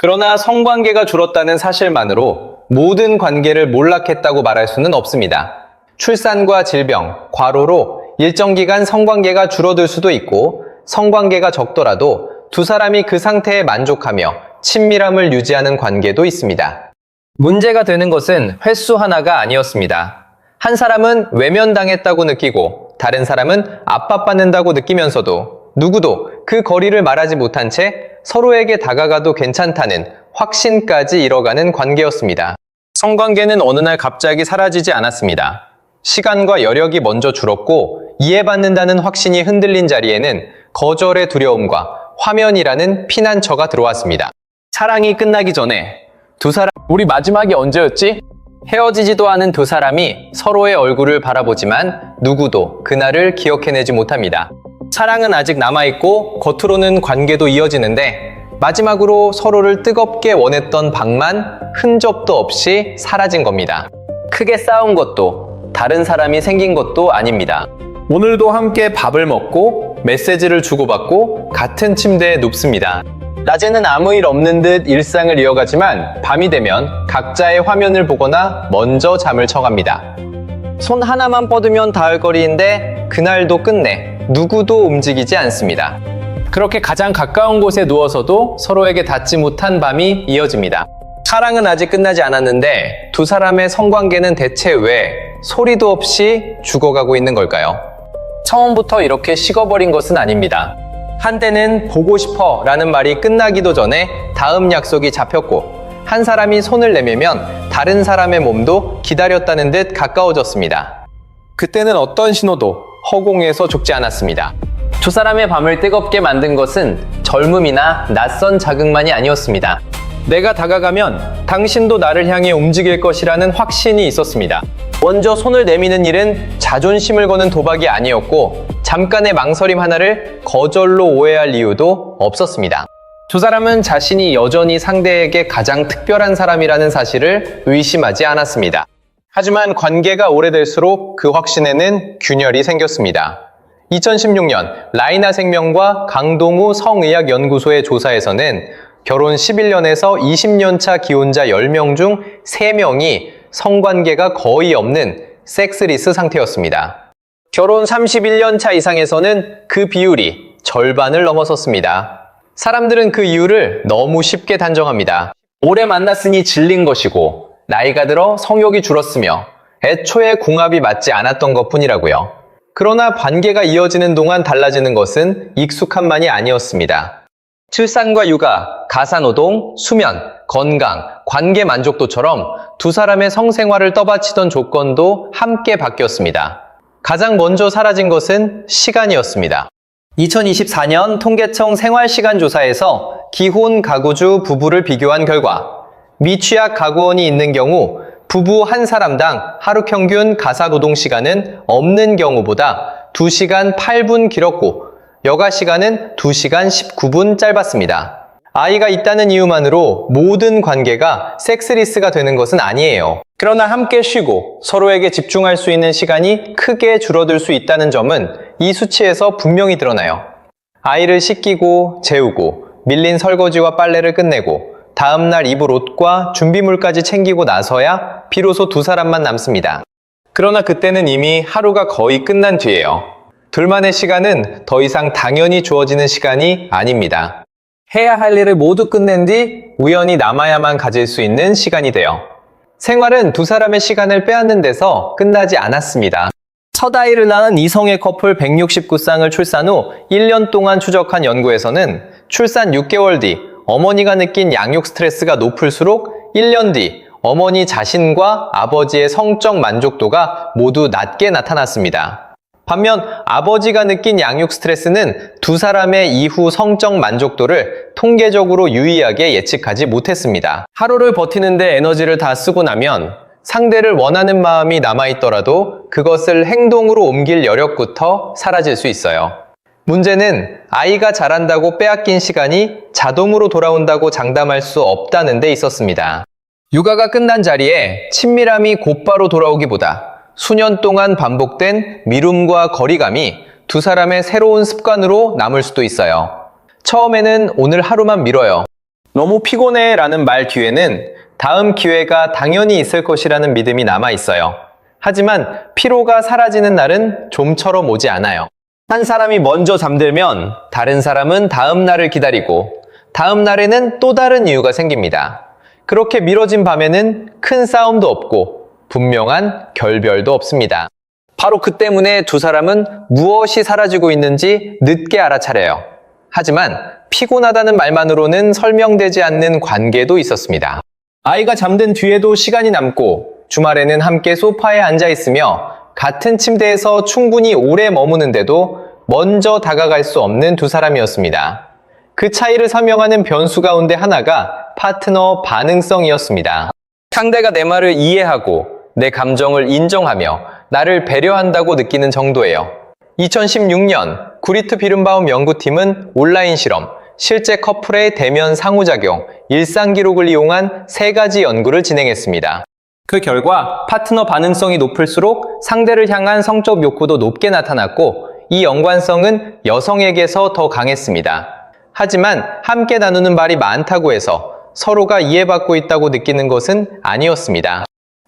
그러나 성관계가 줄었다는 사실만으로 모든 관계를 몰락했다고 말할 수는 없습니다. 출산과 질병, 과로로 일정 기간 성관계가 줄어들 수도 있고 성관계가 적더라도 두 사람이 그 상태에 만족하며 친밀함을 유지하는 관계도 있습니다. 문제가 되는 것은 횟수 하나가 아니었습니다. 한 사람은 외면당했다고 느끼고 다른 사람은 압박받는다고 느끼면서도 누구도 그 거리를 말하지 못한 채 서로에게 다가가도 괜찮다는 확신까지 잃어가는 관계였습니다. 성관계는 어느 날 갑자기 사라지지 않았습니다. 시간과 여력이 먼저 줄었고 이해받는다는 확신이 흔들린 자리에는 거절의 두려움과 화면이라는 피난처가 들어왔습니다. 사랑이 끝나기 전에 두 사람, 우리 마지막이 언제였지? 헤어지지도 않은 두 사람이 서로의 얼굴을 바라보지만 누구도 그날을 기억해내지 못합니다. 사랑은 아직 남아있고 겉으로는 관계도 이어지는데 마지막으로 서로를 뜨겁게 원했던 방만 흔적도 없이 사라진 겁니다. 크게 싸운 것도 다른 사람이 생긴 것도 아닙니다. 오늘도 함께 밥을 먹고 메시지를 주고받고 같은 침대에 눕습니다. 낮에는 아무 일 없는 듯 일상을 이어가지만 밤이 되면 각자의 화면을 보거나 먼저 잠을 쳐갑니다. 손 하나만 뻗으면 닿을 거리인데 그날도 끝내 누구도 움직이지 않습니다. 그렇게 가장 가까운 곳에 누워서도 서로에게 닿지 못한 밤이 이어집니다. 사랑은 아직 끝나지 않았는데 두 사람의 성관계는 대체 왜 소리도 없이 죽어가고 있는 걸까요? 처음부터 이렇게 식어버린 것은 아닙니다. 한때는 보고 싶어 라는 말이 끝나기도 전에 다음 약속이 잡혔고 한 사람이 손을 내밀면 다른 사람의 몸도 기다렸다는 듯 가까워졌습니다. 그때는 어떤 신호도 허공에서 죽지 않았습니다. 두 사람의 밤을 뜨겁게 만든 것은 젊음이나 낯선 자극만이 아니었습니다. 내가 다가가면 당신도 나를 향해 움직일 것이라는 확신이 있었습니다. 먼저 손을 내미는 일은 자존심을 거는 도박이 아니었고 잠깐의 망설임 하나를 거절로 오해할 이유도 없었습니다. 두 사람은 자신이 여전히 상대에게 가장 특별한 사람이라는 사실을 의심하지 않았습니다. 하지만 관계가 오래될수록 그 확신에는 균열이 생겼습니다. 2016년 라이나 생명과 강동우 성의학연구소의 조사에서는 결혼 11년에서 20년 차 기혼자 10명 중 3명이 성관계가 거의 없는 섹스리스 상태였습니다. 결혼 31년 차 이상에서는 그 비율이 절반을 넘어섰습니다. 사람들은 그 이유를 너무 쉽게 단정합니다. 오래 만났으니 질린 것이고 나이가 들어 성욕이 줄었으며 애초에 궁합이 맞지 않았던 것뿐이라고요. 그러나 관계가 이어지는 동안 달라지는 것은 익숙함만이 아니었습니다. 출산과 육아, 가사노동, 수면, 건강, 관계 만족도처럼 두 사람의 성생활을 떠받치던 조건도 함께 바뀌었습니다. 가장 먼저 사라진 것은 시간이었습니다. 2024년 통계청 생활시간조사에서 기혼 가구주 부부를 비교한 결과 미취학 가구원이 있는 경우 부부 한 사람당 하루 평균 가사노동 시간은 없는 경우보다 2시간 8분 길었고 여가 시간은 2시간 19분 짧았습니다. 아이가 있다는 이유만으로 모든 관계가 섹스리스가 되는 것은 아니에요. 그러나 함께 쉬고 서로에게 집중할 수 있는 시간이 크게 줄어들 수 있다는 점은 이 수치에서 분명히 드러나요. 아이를 씻기고 재우고 밀린 설거지와 빨래를 끝내고 다음날 입을 옷과 준비물까지 챙기고 나서야 비로소 두 사람만 남습니다. 그러나 그때는 이미 하루가 거의 끝난 뒤예요. 둘만의 시간은 더 이상 당연히 주어지는 시간이 아닙니다. 해야 할 일을 모두 끝낸 뒤 우연히 남아야만 가질 수 있는 시간이 돼요. 생활은 두 사람의 시간을 빼앗는 데서 끝나지 않았습니다. 첫 아이를 낳은 이성의 커플 169쌍을 출산 후 1년 동안 추적한 연구에서는 출산 6개월 뒤 어머니가 느낀 양육 스트레스가 높을수록 1년 뒤 어머니 자신과 아버지의 성적 만족도가 모두 낮게 나타났습니다. 반면 아버지가 느낀 양육 스트레스는 두 사람의 이후 성적 만족도를 통계적으로 유의하게 예측하지 못했습니다. 하루를 버티는데 에너지를 다 쓰고 나면 상대를 원하는 마음이 남아있더라도 그것을 행동으로 옮길 여력부터 사라질 수 있어요. 문제는 아이가 자란다고 빼앗긴 시간이 자동으로 돌아온다고 장담할 수 없다는 데 있었습니다. 육아가 끝난 자리에 친밀함이 곧바로 돌아오기보다 수년 동안 반복된 미움과 거리감이 두 사람의 새로운 습관으로 남을 수도 있어요. 처음에는 오늘 하루만 미뤄요. 너무 피곤해 라는 말 뒤에는 다음 기회가 당연히 있을 것이라는 믿음이 남아 있어요. 하지만 피로가 사라지는 날은 좀처럼 오지 않아요. 한 사람이 먼저 잠들면 다른 사람은 다음 날을 기다리고 다음 날에는 또 다른 이유가 생깁니다. 그렇게 미뤄진 밤에는 큰 싸움도 없고 분명한 결별도 없습니다. 바로 그 때문에 두 사람은 무엇이 사라지고 있는지 늦게 알아차려요. 하지만 피곤하다는 말만으로는 설명되지 않는 관계도 있었습니다. 아이가 잠든 뒤에도 시간이 남고 주말에는 함께 소파에 앉아 있으며 같은 침대에서 충분히 오래 머무는데도 먼저 다가갈 수 없는 두 사람이었습니다. 그 차이를 설명하는 변수 가운데 하나가 파트너 반응성이었습니다. 상대가 내 말을 이해하고 내 감정을 인정하며 나를 배려한다고 느끼는 정도예요. 2016년 구리트 비른바움 연구팀은 온라인 실험, 실제 커플의 대면 상호작용, 일상 기록을 이용한 3가지 연구를 진행했습니다. 그 결과 파트너 반응성이 높을수록 상대를 향한 성적 욕구도 높게 나타났고 이 연관성은 여성에게서 더 강했습니다. 하지만 함께 나누는 말이 많다고 해서 서로가 이해받고 있다고 느끼는 것은 아니었습니다.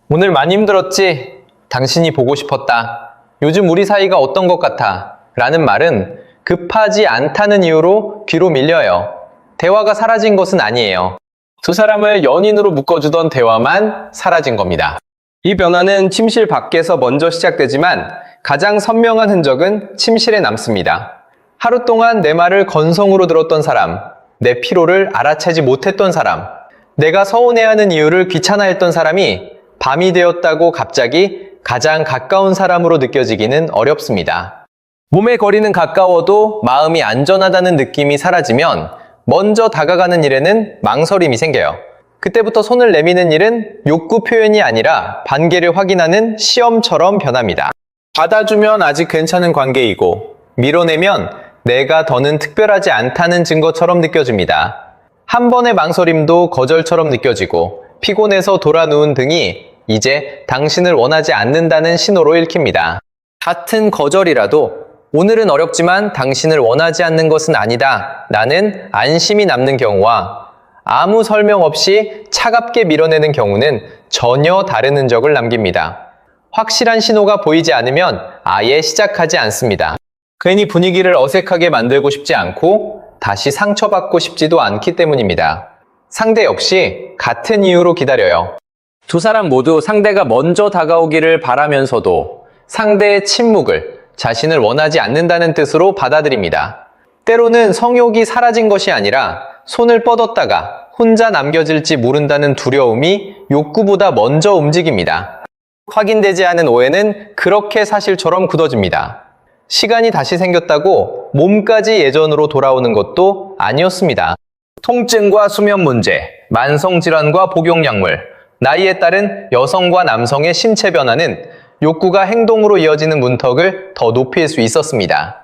오늘 많이 힘들었지? 당신이 보고 싶었다. 요즘 우리 사이가 어떤 것 같아? 라는 말은 급하지 않다는 이유로 뒤로 밀려요. 대화가 사라진 것은 아니에요. 두 사람을 연인으로 묶어주던 대화만 사라진 겁니다. 이 변화는 침실 밖에서 먼저 시작되지만 가장 선명한 흔적은 침실에 남습니다. 하루 동안 내 말을 건성으로 들었던 사람, 내 피로를 알아채지 못했던 사람, 내가 서운해하는 이유를 귀찮아했던 사람이 밤이 되었다고 갑자기 가장 가까운 사람으로 느껴지기는 어렵습니다. 몸의 거리는 가까워도 마음이 안전하다는 느낌이 사라지면 먼저 다가가는 일에는 망설임이 생겨요. 그때부터 손을 내미는 일은 욕구 표현이 아니라 관계를 확인하는 시험처럼 변합니다. 받아주면 아직 괜찮은 관계이고 밀어내면 내가 더는 특별하지 않다는 증거처럼 느껴집니다. 한 번의 망설임도 거절처럼 느껴지고 피곤해서 돌아누운 등이 이제 당신을 원하지 않는다는 신호로 읽힙니다. 같은 거절이라도 오늘은 어렵지만 당신을 원하지 않는 것은 아니다 라는 안심이 남는 경우와 아무 설명 없이 차갑게 밀어내는 경우는 전혀 다른 흔적을 남깁니다. 확실한 신호가 보이지 않으면 아예 시작하지 않습니다. 괜히 분위기를 어색하게 만들고 싶지 않고 다시 상처받고 싶지도 않기 때문입니다. 상대 역시 같은 이유로 기다려요. 두 사람 모두 상대가 먼저 다가오기를 바라면서도 상대의 침묵을 자신을 원하지 않는다는 뜻으로 받아들입니다. 때로는 성욕이 사라진 것이 아니라 손을 뻗었다가 혼자 남겨질지 모른다는 두려움이 욕구보다 먼저 움직입니다. 확인되지 않은 오해는 그렇게 사실처럼 굳어집니다. 시간이 다시 생겼다고 몸까지 예전으로 돌아오는 것도 아니었습니다. 통증과 수면 문제, 만성질환과 복용약물, 나이에 따른 여성과 남성의 신체 변화는 욕구가 행동으로 이어지는 문턱을 더 높일 수 있었습니다.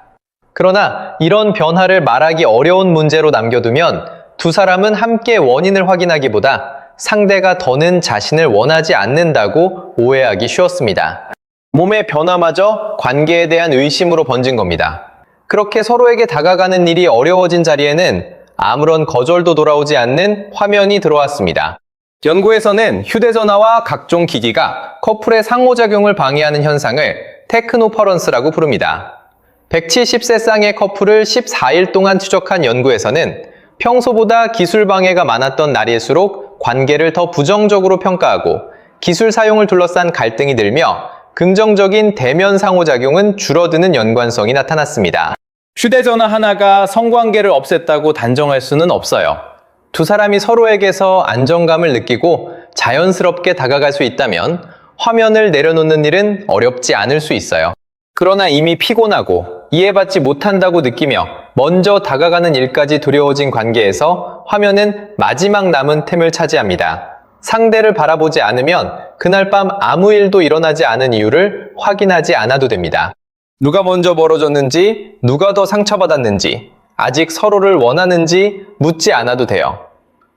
그러나 이런 변화를 말하기 어려운 문제로 남겨두면 두 사람은 함께 원인을 확인하기보다 상대가 더는 자신을 원하지 않는다고 오해하기 쉬웠습니다. 몸의 변화마저 관계에 대한 의심으로 번진 겁니다. 그렇게 서로에게 다가가는 일이 어려워진 자리에는 아무런 거절도 돌아오지 않는 화면이 들어왔습니다. 연구에서는 휴대전화와 각종 기기가 커플의 상호작용을 방해하는 현상을 테크노퍼런스라고 부릅니다. 170세 쌍의 커플을 14일 동안 추적한 연구에서는 평소보다 기술 방해가 많았던 날일수록 관계를 더 부정적으로 평가하고 기술 사용을 둘러싼 갈등이 늘며 긍정적인 대면 상호작용은 줄어드는 연관성이 나타났습니다. 휴대전화 하나가 성관계를 없앴다고 단정할 수는 없어요. 두 사람이 서로에게서 안정감을 느끼고 자연스럽게 다가갈 수 있다면 화면을 내려놓는 일은 어렵지 않을 수 있어요. 그러나 이미 피곤하고 이해받지 못한다고 느끼며 먼저 다가가는 일까지 두려워진 관계에서 화면은 마지막 남은 틈을 차지합니다. 상대를 바라보지 않으면 그날 밤 아무 일도 일어나지 않은 이유를 확인하지 않아도 됩니다. 누가 먼저 멀어졌는지, 누가 더 상처받았는지, 아직 서로를 원하는지 묻지 않아도 돼요.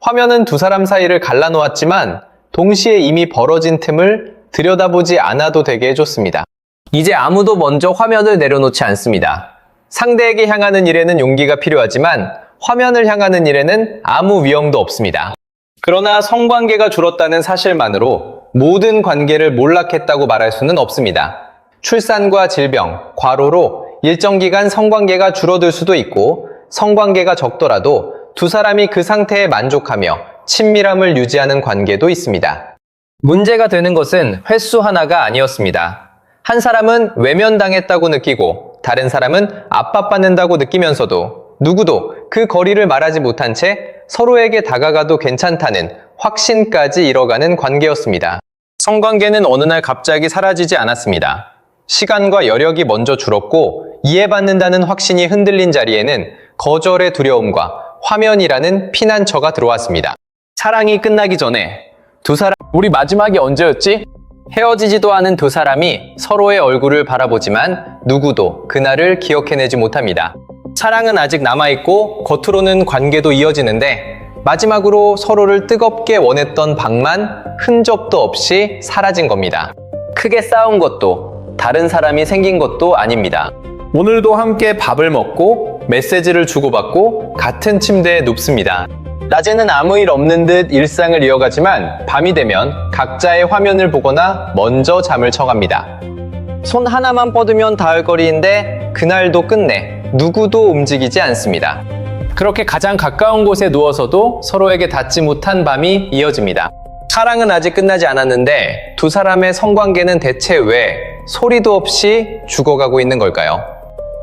화면은 두 사람 사이를 갈라놓았지만 동시에 이미 벌어진 틈을 들여다보지 않아도 되게 해줬습니다. 이제 아무도 먼저 화면을 내려놓지 않습니다. 상대에게 향하는 일에는 용기가 필요하지만 화면을 향하는 일에는 아무 위험도 없습니다. 그러나 성관계가 줄었다는 사실만으로 모든 관계를 몰락했다고 말할 수는 없습니다. 출산과 질병, 과로로 일정 기간 성관계가 줄어들 수도 있고 성관계가 적더라도 두 사람이 그 상태에 만족하며 친밀함을 유지하는 관계도 있습니다. 문제가 되는 것은 횟수 하나가 아니었습니다. 한 사람은 외면당했다고 느끼고 다른 사람은 압박받는다고 느끼면서도 누구도 그 거리를 말하지 못한 채 서로에게 다가가도 괜찮다는 확신까지 잃어가는 관계였습니다. 성관계는 어느 날 갑자기 사라지지 않았습니다. 시간과 여력이 먼저 줄었고 이해받는다는 확신이 흔들린 자리에는 거절의 두려움과 화면이라는 피난처가 들어왔습니다. 사랑이 끝나기 전에 두 사람, 우리 마지막이 언제였지? 헤어지지도 않은 두 사람이 서로의 얼굴을 바라보지만 누구도 그날을 기억해내지 못합니다. 사랑은 아직 남아있고 겉으로는 관계도 이어지는데 마지막으로 서로를 뜨겁게 원했던 방만 흔적도 없이 사라진 겁니다. 크게 싸운 것도 다른 사람이 생긴 것도 아닙니다. 오늘도 함께 밥을 먹고 메시지를 주고받고 같은 침대에 눕습니다. 낮에는 아무 일 없는 듯 일상을 이어가지만 밤이 되면 각자의 화면을 보거나 먼저 잠을 쳐갑니다. 손 하나만 뻗으면 닿을 거리인데 그날도 끝내 누구도 움직이지 않습니다. 그렇게 가장 가까운 곳에 누워서도 서로에게 닿지 못한 밤이 이어집니다. 사랑은 아직 끝나지 않았는데 두 사람의 성관계는 대체 왜 소리도 없이 죽어가고 있는 걸까요?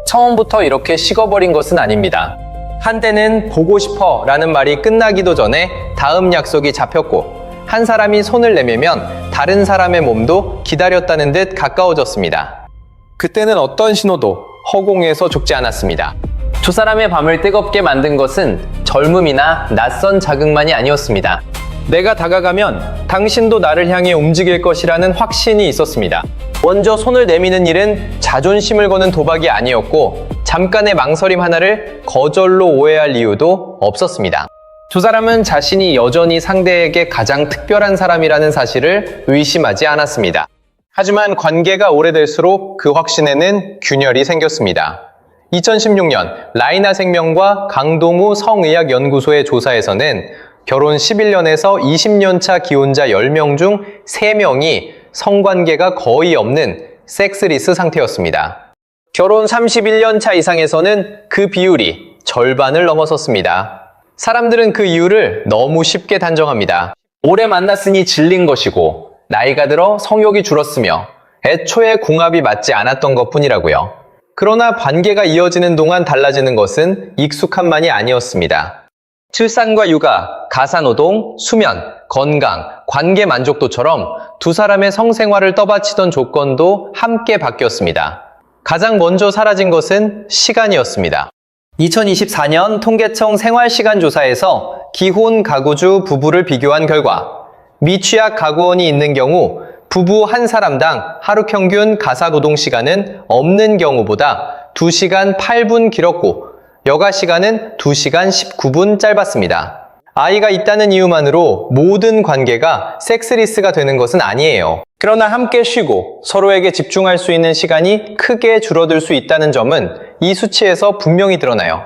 처음부터 이렇게 식어버린 것은 아닙니다. 한때는 보고 싶어 라는 말이 끝나기도 전에 다음 약속이 잡혔고 한 사람이 손을 내밀면 다른 사람의 몸도 기다렸다는 듯 가까워졌습니다. 그때는 어떤 신호도 허공에서 죽지 않았습니다. 두 사람의 밤을 뜨겁게 만든 것은 젊음이나 낯선 자극만이 아니었습니다. 내가 다가가면 당신도 나를 향해 움직일 것이라는 확신이 있었습니다. 먼저 손을 내미는 일은 자존심을 거는 도박이 아니었고 잠깐의 망설임 하나를 거절로 오해할 이유도 없었습니다. 두 사람은 자신이 여전히 상대에게 가장 특별한 사람이라는 사실을 의심하지 않았습니다. 하지만 관계가 오래될수록 그 확신에는 균열이 생겼습니다. 2016년 라이나 생명과 강동우 성의학연구소의 조사에서는 결혼 11년에서 20년 차 기혼자 10명 중 3명이 성관계가 거의 없는 섹스리스 상태였습니다. 결혼 31년 차 이상에서는 그 비율이 절반을 넘어섰습니다. 사람들은 그 이유를 너무 쉽게 단정합니다. 오래 만났으니 질린 것이고 나이가 들어 성욕이 줄었으며 애초에 궁합이 맞지 않았던 것뿐이라고요. 그러나 관계가 이어지는 동안 달라지는 것은 익숙함만이 아니었습니다. 출산과 육아, 가사노동, 수면, 건강, 관계 만족도처럼 두 사람의 성생활을 떠받치던 조건도 함께 바뀌었습니다. 가장 먼저 사라진 것은 시간이었습니다. 2024년 통계청 생활시간조사에서 기혼 가구주 부부를 비교한 결과 미취학 가구원이 있는 경우 부부 한 사람당 하루 평균 가사노동시간은 없는 경우보다 2시간 8분 길었고 여가 시간은 2시간 19분 짧았습니다. 아이가 있다는 이유만으로 모든 관계가 섹스리스가 되는 것은 아니에요. 그러나 함께 쉬고 서로에게 집중할 수 있는 시간이 크게 줄어들 수 있다는 점은 이 수치에서 분명히 드러나요.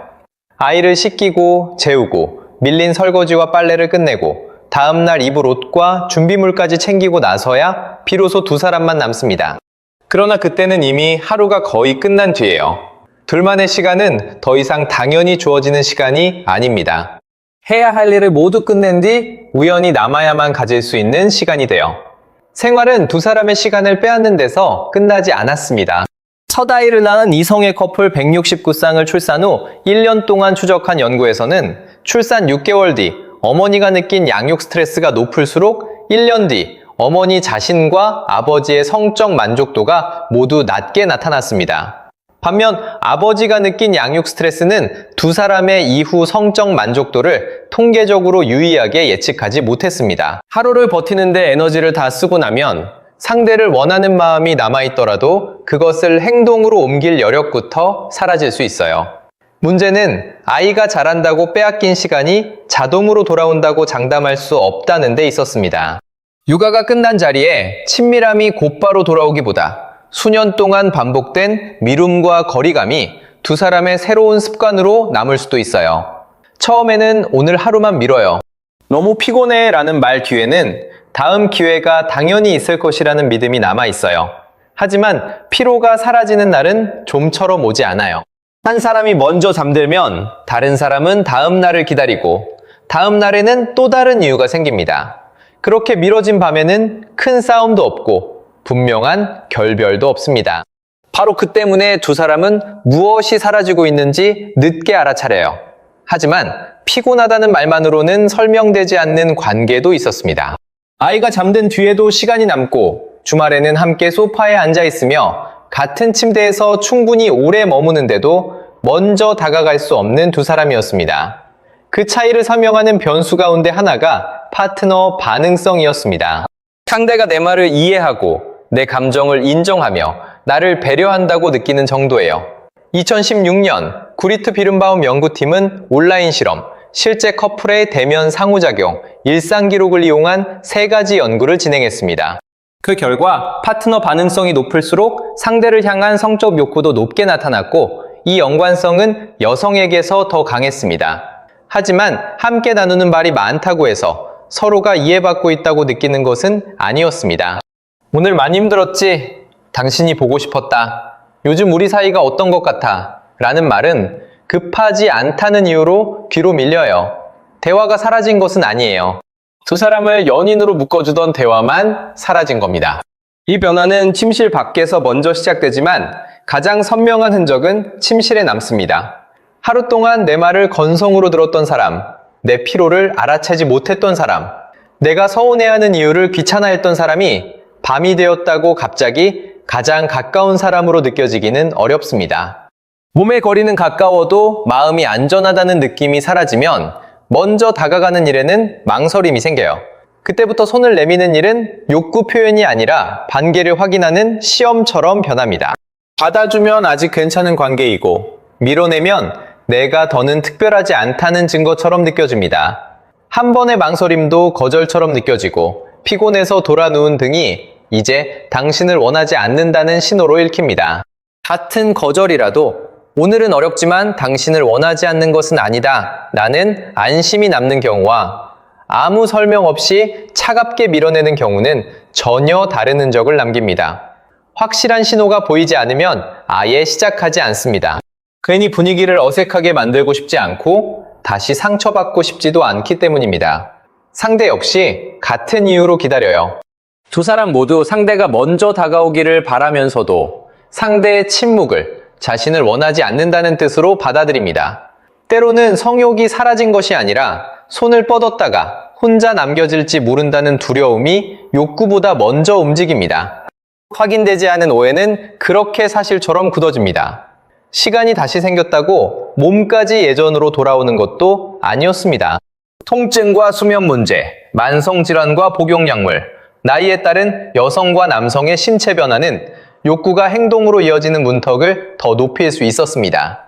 아이를 씻기고 재우고 밀린 설거지와 빨래를 끝내고 다음날 입을 옷과 준비물까지 챙기고 나서야 비로소 두 사람만 남습니다. 그러나 그때는 이미 하루가 거의 끝난 뒤예요. 둘만의 시간은 더 이상 당연히 주어지는 시간이 아닙니다. 해야 할 일을 모두 끝낸 뒤 우연히 남아야만 가질 수 있는 시간이 돼요. 생활은 두 사람의 시간을 빼앗는 데서 끝나지 않았습니다. 첫 아이를 낳은 이성의 커플 169쌍을 출산 후 1년 동안 추적한 연구에서는 출산 6개월 뒤 어머니가 느낀 양육 스트레스가 높을수록 1년 뒤 어머니 자신과 아버지의 성적 만족도가 모두 낮게 나타났습니다. 반면 아버지가 느낀 양육 스트레스는 두 사람의 이후 성적 만족도를 통계적으로 유의하게 예측하지 못했습니다. 하루를 버티는데 에너지를 다 쓰고 나면 상대를 원하는 마음이 남아있더라도 그것을 행동으로 옮길 여력부터 사라질 수 있어요. 문제는 아이가 자란다고 빼앗긴 시간이 자동으로 돌아온다고 장담할 수 없다는 데 있었습니다. 육아가 끝난 자리에 친밀함이 곧바로 돌아오기보다 수년 동안 반복된 미움과 거리감이 두 사람의 새로운 습관으로 남을 수도 있어요. 처음에는 오늘 하루만 미뤄요. 너무 피곤해 라는 말 뒤에는 다음 기회가 당연히 있을 것이라는 믿음이 남아 있어요. 하지만 피로가 사라지는 날은 좀처럼 오지 않아요. 한 사람이 먼저 잠들면 다른 사람은 다음 날을 기다리고 다음 날에는 또 다른 이유가 생깁니다. 그렇게 미뤄진 밤에는 큰 싸움도 없고 분명한 결별도 없습니다. 바로 그 때문에 두 사람은 무엇이 사라지고 있는지 늦게 알아차려요. 하지만 피곤하다는 말만으로는 설명되지 않는 관계도 있었습니다. 아이가 잠든 뒤에도 시간이 남고 주말에는 함께 소파에 앉아 있으며 같은 침대에서 충분히 오래 머무는데도 먼저 다가갈 수 없는 두 사람이었습니다. 그 차이를 설명하는 변수 가운데 하나가 파트너 반응성이었습니다. 상대가 내 말을 이해하고 내 감정을 인정하며 나를 배려한다고 느끼는 정도예요. 2016년 구리트 비른바움 연구팀은 온라인 실험, 실제 커플의 대면 상호작용, 일상 기록을 이용한 3가지 연구를 진행했습니다. 그 결과 파트너 반응성이 높을수록 상대를 향한 성적 욕구도 높게 나타났고 이 연관성은 여성에게서 더 강했습니다. 하지만 함께 나누는 말이 많다고 해서 서로가 이해받고 있다고 느끼는 것은 아니었습니다. 오늘 많이 힘들었지? 당신이 보고 싶었다. 요즘 우리 사이가 어떤 것 같아? 라는 말은 급하지 않다는 이유로 뒤로 밀려요. 대화가 사라진 것은 아니에요. 두 사람을 연인으로 묶어주던 대화만 사라진 겁니다. 이 변화는 침실 밖에서 먼저 시작되지만 가장 선명한 흔적은 침실에 남습니다. 하루 동안 내 말을 건성으로 들었던 사람, 내 피로를 알아채지 못했던 사람, 내가 서운해하는 이유를 귀찮아했던 사람이 밤이 되었다고 갑자기 가장 가까운 사람으로 느껴지기는 어렵습니다. 몸의 거리는 가까워도 마음이 안전하다는 느낌이 사라지면 먼저 다가가는 일에는 망설임이 생겨요. 그때부터 손을 내미는 일은 욕구 표현이 아니라 관계를 확인하는 시험처럼 변합니다. 받아주면 아직 괜찮은 관계이고 밀어내면 내가 더는 특별하지 않다는 증거처럼 느껴집니다. 한 번의 망설임도 거절처럼 느껴지고 피곤해서 돌아누운 등이 이제 당신을 원하지 않는다는 신호로 읽힙니다. 같은 거절이라도 오늘은 어렵지만 당신을 원하지 않는 것은 아니다. 라는 안심이 남는 경우와 아무 설명 없이 차갑게 밀어내는 경우는 전혀 다른 흔적을 남깁니다. 확실한 신호가 보이지 않으면 아예 시작하지 않습니다. 괜히 분위기를 어색하게 만들고 싶지 않고 다시 상처받고 싶지도 않기 때문입니다. 상대 역시 같은 이유로 기다려요. 두 사람 모두 상대가 먼저 다가오기를 바라면서도 상대의 침묵을 자신을 원하지 않는다는 뜻으로 받아들입니다. 때로는 성욕이 사라진 것이 아니라 손을 뻗었다가 혼자 남겨질지 모른다는 두려움이 욕구보다 먼저 움직입니다. 확인되지 않은 오해는 그렇게 사실처럼 굳어집니다. 시간이 다시 생겼다고 몸까지 예전으로 돌아오는 것도 아니었습니다. 통증과 수면 문제, 만성질환과 복용약물, 나이에 따른 여성과 남성의 신체 변화는 욕구가 행동으로 이어지는 문턱을 더 높일 수 있었습니다.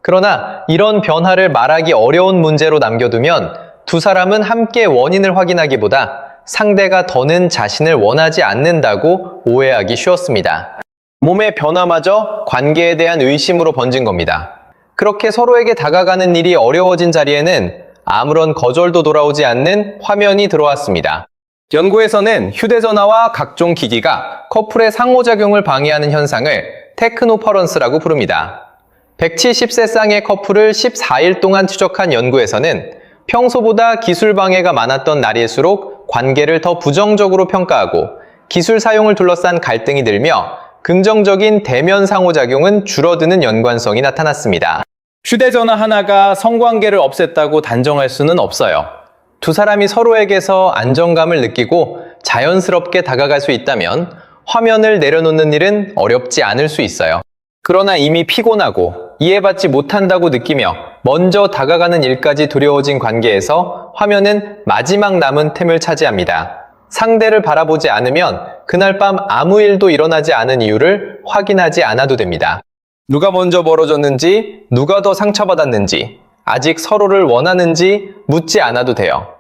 그러나 이런 변화를 말하기 어려운 문제로 남겨두면 두 사람은 함께 원인을 확인하기보다 상대가 더는 자신을 원하지 않는다고 오해하기 쉬웠습니다. 몸의 변화마저 관계에 대한 의심으로 번진 겁니다. 그렇게 서로에게 다가가는 일이 어려워진 자리에는 아무런 거절도 돌아오지 않는 화면이 들어왔습니다. 연구에서는 휴대전화와 각종 기기가 커플의 상호작용을 방해하는 현상을 테크노퍼런스라고 부릅니다. 170세 쌍의 커플을 14일 동안 추적한 연구에서는 평소보다 기술 방해가 많았던 날일수록 관계를 더 부정적으로 평가하고 기술 사용을 둘러싼 갈등이 늘며 긍정적인 대면 상호작용은 줄어드는 연관성이 나타났습니다. 휴대전화 하나가 성관계를 없앴다고 단정할 수는 없어요. 두 사람이 서로에게서 안정감을 느끼고 자연스럽게 다가갈 수 있다면 화면을 내려놓는 일은 어렵지 않을 수 있어요. 그러나 이미 피곤하고 이해받지 못한다고 느끼며 먼저 다가가는 일까지 두려워진 관계에서 화면은 마지막 남은 틈을 차지합니다. 상대를 바라보지 않으면 그날 밤 아무 일도 일어나지 않은 이유를 확인하지 않아도 됩니다. 누가 먼저 멀어졌는지, 누가 더 상처받았는지, 아직 서로를 원하는지 묻지 않아도 돼요.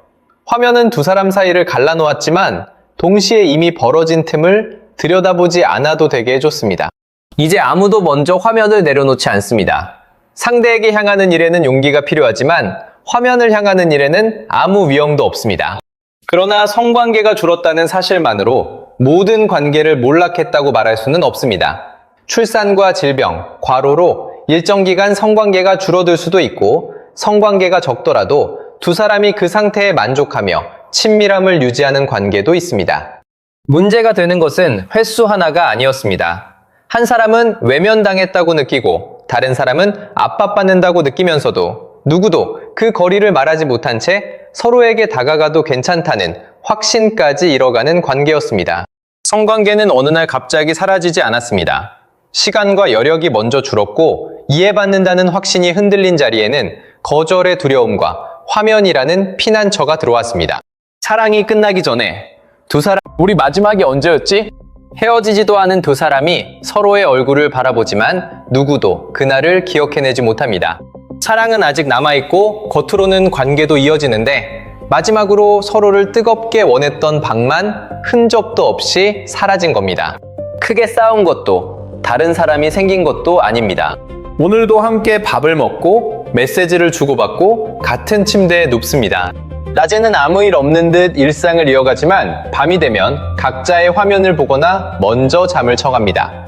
화면은 두 사람 사이를 갈라놓았지만 동시에 이미 벌어진 틈을 들여다보지 않아도 되게 해줬습니다. 이제 아무도 먼저 화면을 내려놓지 않습니다. 상대에게 향하는 일에는 용기가 필요하지만 화면을 향하는 일에는 아무 위험도 없습니다. 그러나 성관계가 줄었다는 사실만으로 모든 관계를 몰락했다고 말할 수는 없습니다. 출산과 질병, 과로로 일정 기간 성관계가 줄어들 수도 있고 성관계가 적더라도 두 사람이 그 상태에 만족하며 친밀함을 유지하는 관계도 있습니다. 문제가 되는 것은 횟수 하나가 아니었습니다. 한 사람은 외면당했다고 느끼고 다른 사람은 압박받는다고 느끼면서도 누구도 그 거리를 말하지 못한 채 서로에게 다가가도 괜찮다는 확신까지 이뤄가는 관계였습니다. 성관계는 어느 날 갑자기 사라지지 않았습니다. 시간과 여력이 먼저 줄었고 이해받는다는 확신이 흔들린 자리에는 거절의 두려움과 화면이라는 피난처가 들어왔습니다. 사랑이 끝나기 전에 두 사람, 우리 마지막이 언제였지? 헤어지지도 않은 두 사람이 서로의 얼굴을 바라보지만 누구도 그날을 기억해내지 못합니다. 사랑은 아직 남아있고 겉으로는 관계도 이어지는데 마지막으로 서로를 뜨겁게 원했던 방만 흔적도 없이 사라진 겁니다. 크게 싸운 것도 다른 사람이 생긴 것도 아닙니다. 오늘도 함께 밥을 먹고 메시지를 주고받고 같은 침대에 눕습니다. 낮에는 아무 일 없는 듯 일상을 이어가지만 밤이 되면 각자의 화면을 보거나 먼저 잠을 쳐갑니다.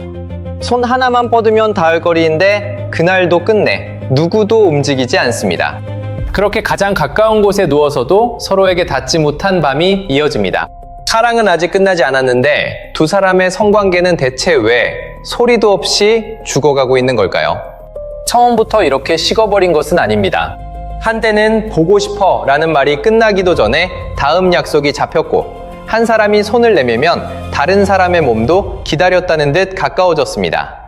손 하나만 뻗으면 닿을 거리인데 그날도 끝내 누구도 움직이지 않습니다. 그렇게 가장 가까운 곳에 누워서도 서로에게 닿지 못한 밤이 이어집니다. 사랑은 아직 끝나지 않았는데 두 사람의 성관계는 대체 왜 소리도 없이 죽어가고 있는 걸까요? 처음부터 이렇게 식어버린 것은 아닙니다. 한때는 보고 싶어 라는 말이 끝나기도 전에 다음 약속이 잡혔고 한 사람이 손을 내밀면 다른 사람의 몸도 기다렸다는 듯 가까워졌습니다.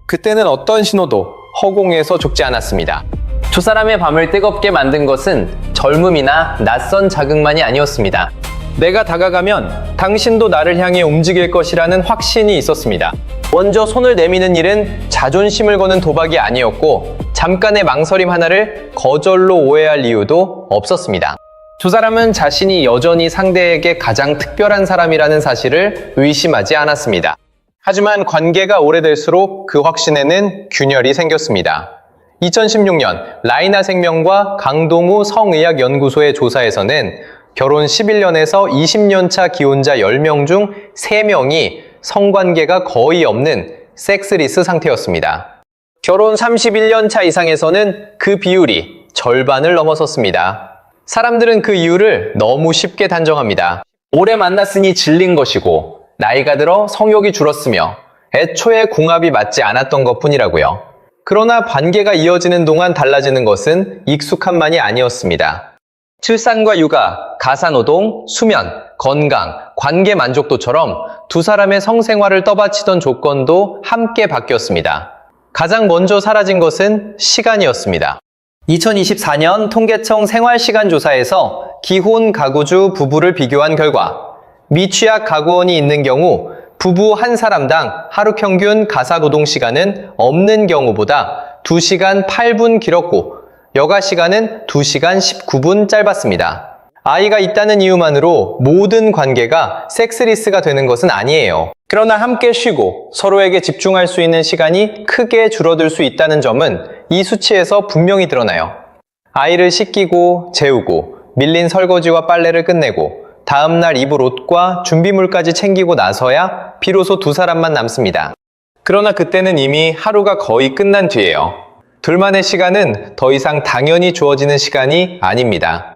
그때는 어떤 신호도 허공에서 죽지 않았습니다. 두 사람의 밤을 뜨겁게 만든 것은 젊음이나 낯선 자극만이 아니었습니다. 내가 다가가면 당신도 나를 향해 움직일 것이라는 확신이 있었습니다. 먼저 손을 내미는 일은 자존심을 거는 도박이 아니었고 잠깐의 망설임 하나를 거절로 오해할 이유도 없었습니다. 두 사람은 자신이 여전히 상대에게 가장 특별한 사람이라는 사실을 의심하지 않았습니다. 하지만 관계가 오래될수록 그 확신에는 균열이 생겼습니다. 2016년 라이나 생명과 강동우 성의학연구소의 조사에서는 결혼 11년에서 20년 차 기혼자 10명 중 3명이 성관계가 거의 없는 섹스리스 상태였습니다. 결혼 31년 차 이상에서는 그 비율이 절반을 넘어섰습니다. 사람들은 그 이유를 너무 쉽게 단정합니다. 오래 만났으니 질린 것이고 나이가 들어 성욕이 줄었으며 애초에 궁합이 맞지 않았던 것뿐이라고요. 그러나 관계가 이어지는 동안 달라지는 것은 익숙함만이 아니었습니다. 출산과 육아, 가사노동, 수면, 건강, 관계 만족도처럼 두 사람의 성생활을 떠받치던 조건도 함께 바뀌었습니다. 가장 먼저 사라진 것은 시간이었습니다. 2024년 통계청 생활시간조사에서 기혼 가구주 부부를 비교한 결과 미취학 가구원이 있는 경우 부부 한 사람당 하루 평균 가사노동 시간은 없는 경우보다 2시간 8분 길었고 여가 시간은 2시간 19분 짧았습니다. 아이가 있다는 이유만으로 모든 관계가 섹스리스가 되는 것은 아니에요. 그러나 함께 쉬고 서로에게 집중할 수 있는 시간이 크게 줄어들 수 있다는 점은 이 수치에서 분명히 드러나요. 아이를 씻기고 재우고 밀린 설거지와 빨래를 끝내고 다음날 입을 옷과 준비물까지 챙기고 나서야 비로소 두 사람만 남습니다. 그러나 그때는 이미 하루가 거의 끝난 뒤예요. 둘만의 시간은 더 이상 당연히 주어지는 시간이 아닙니다.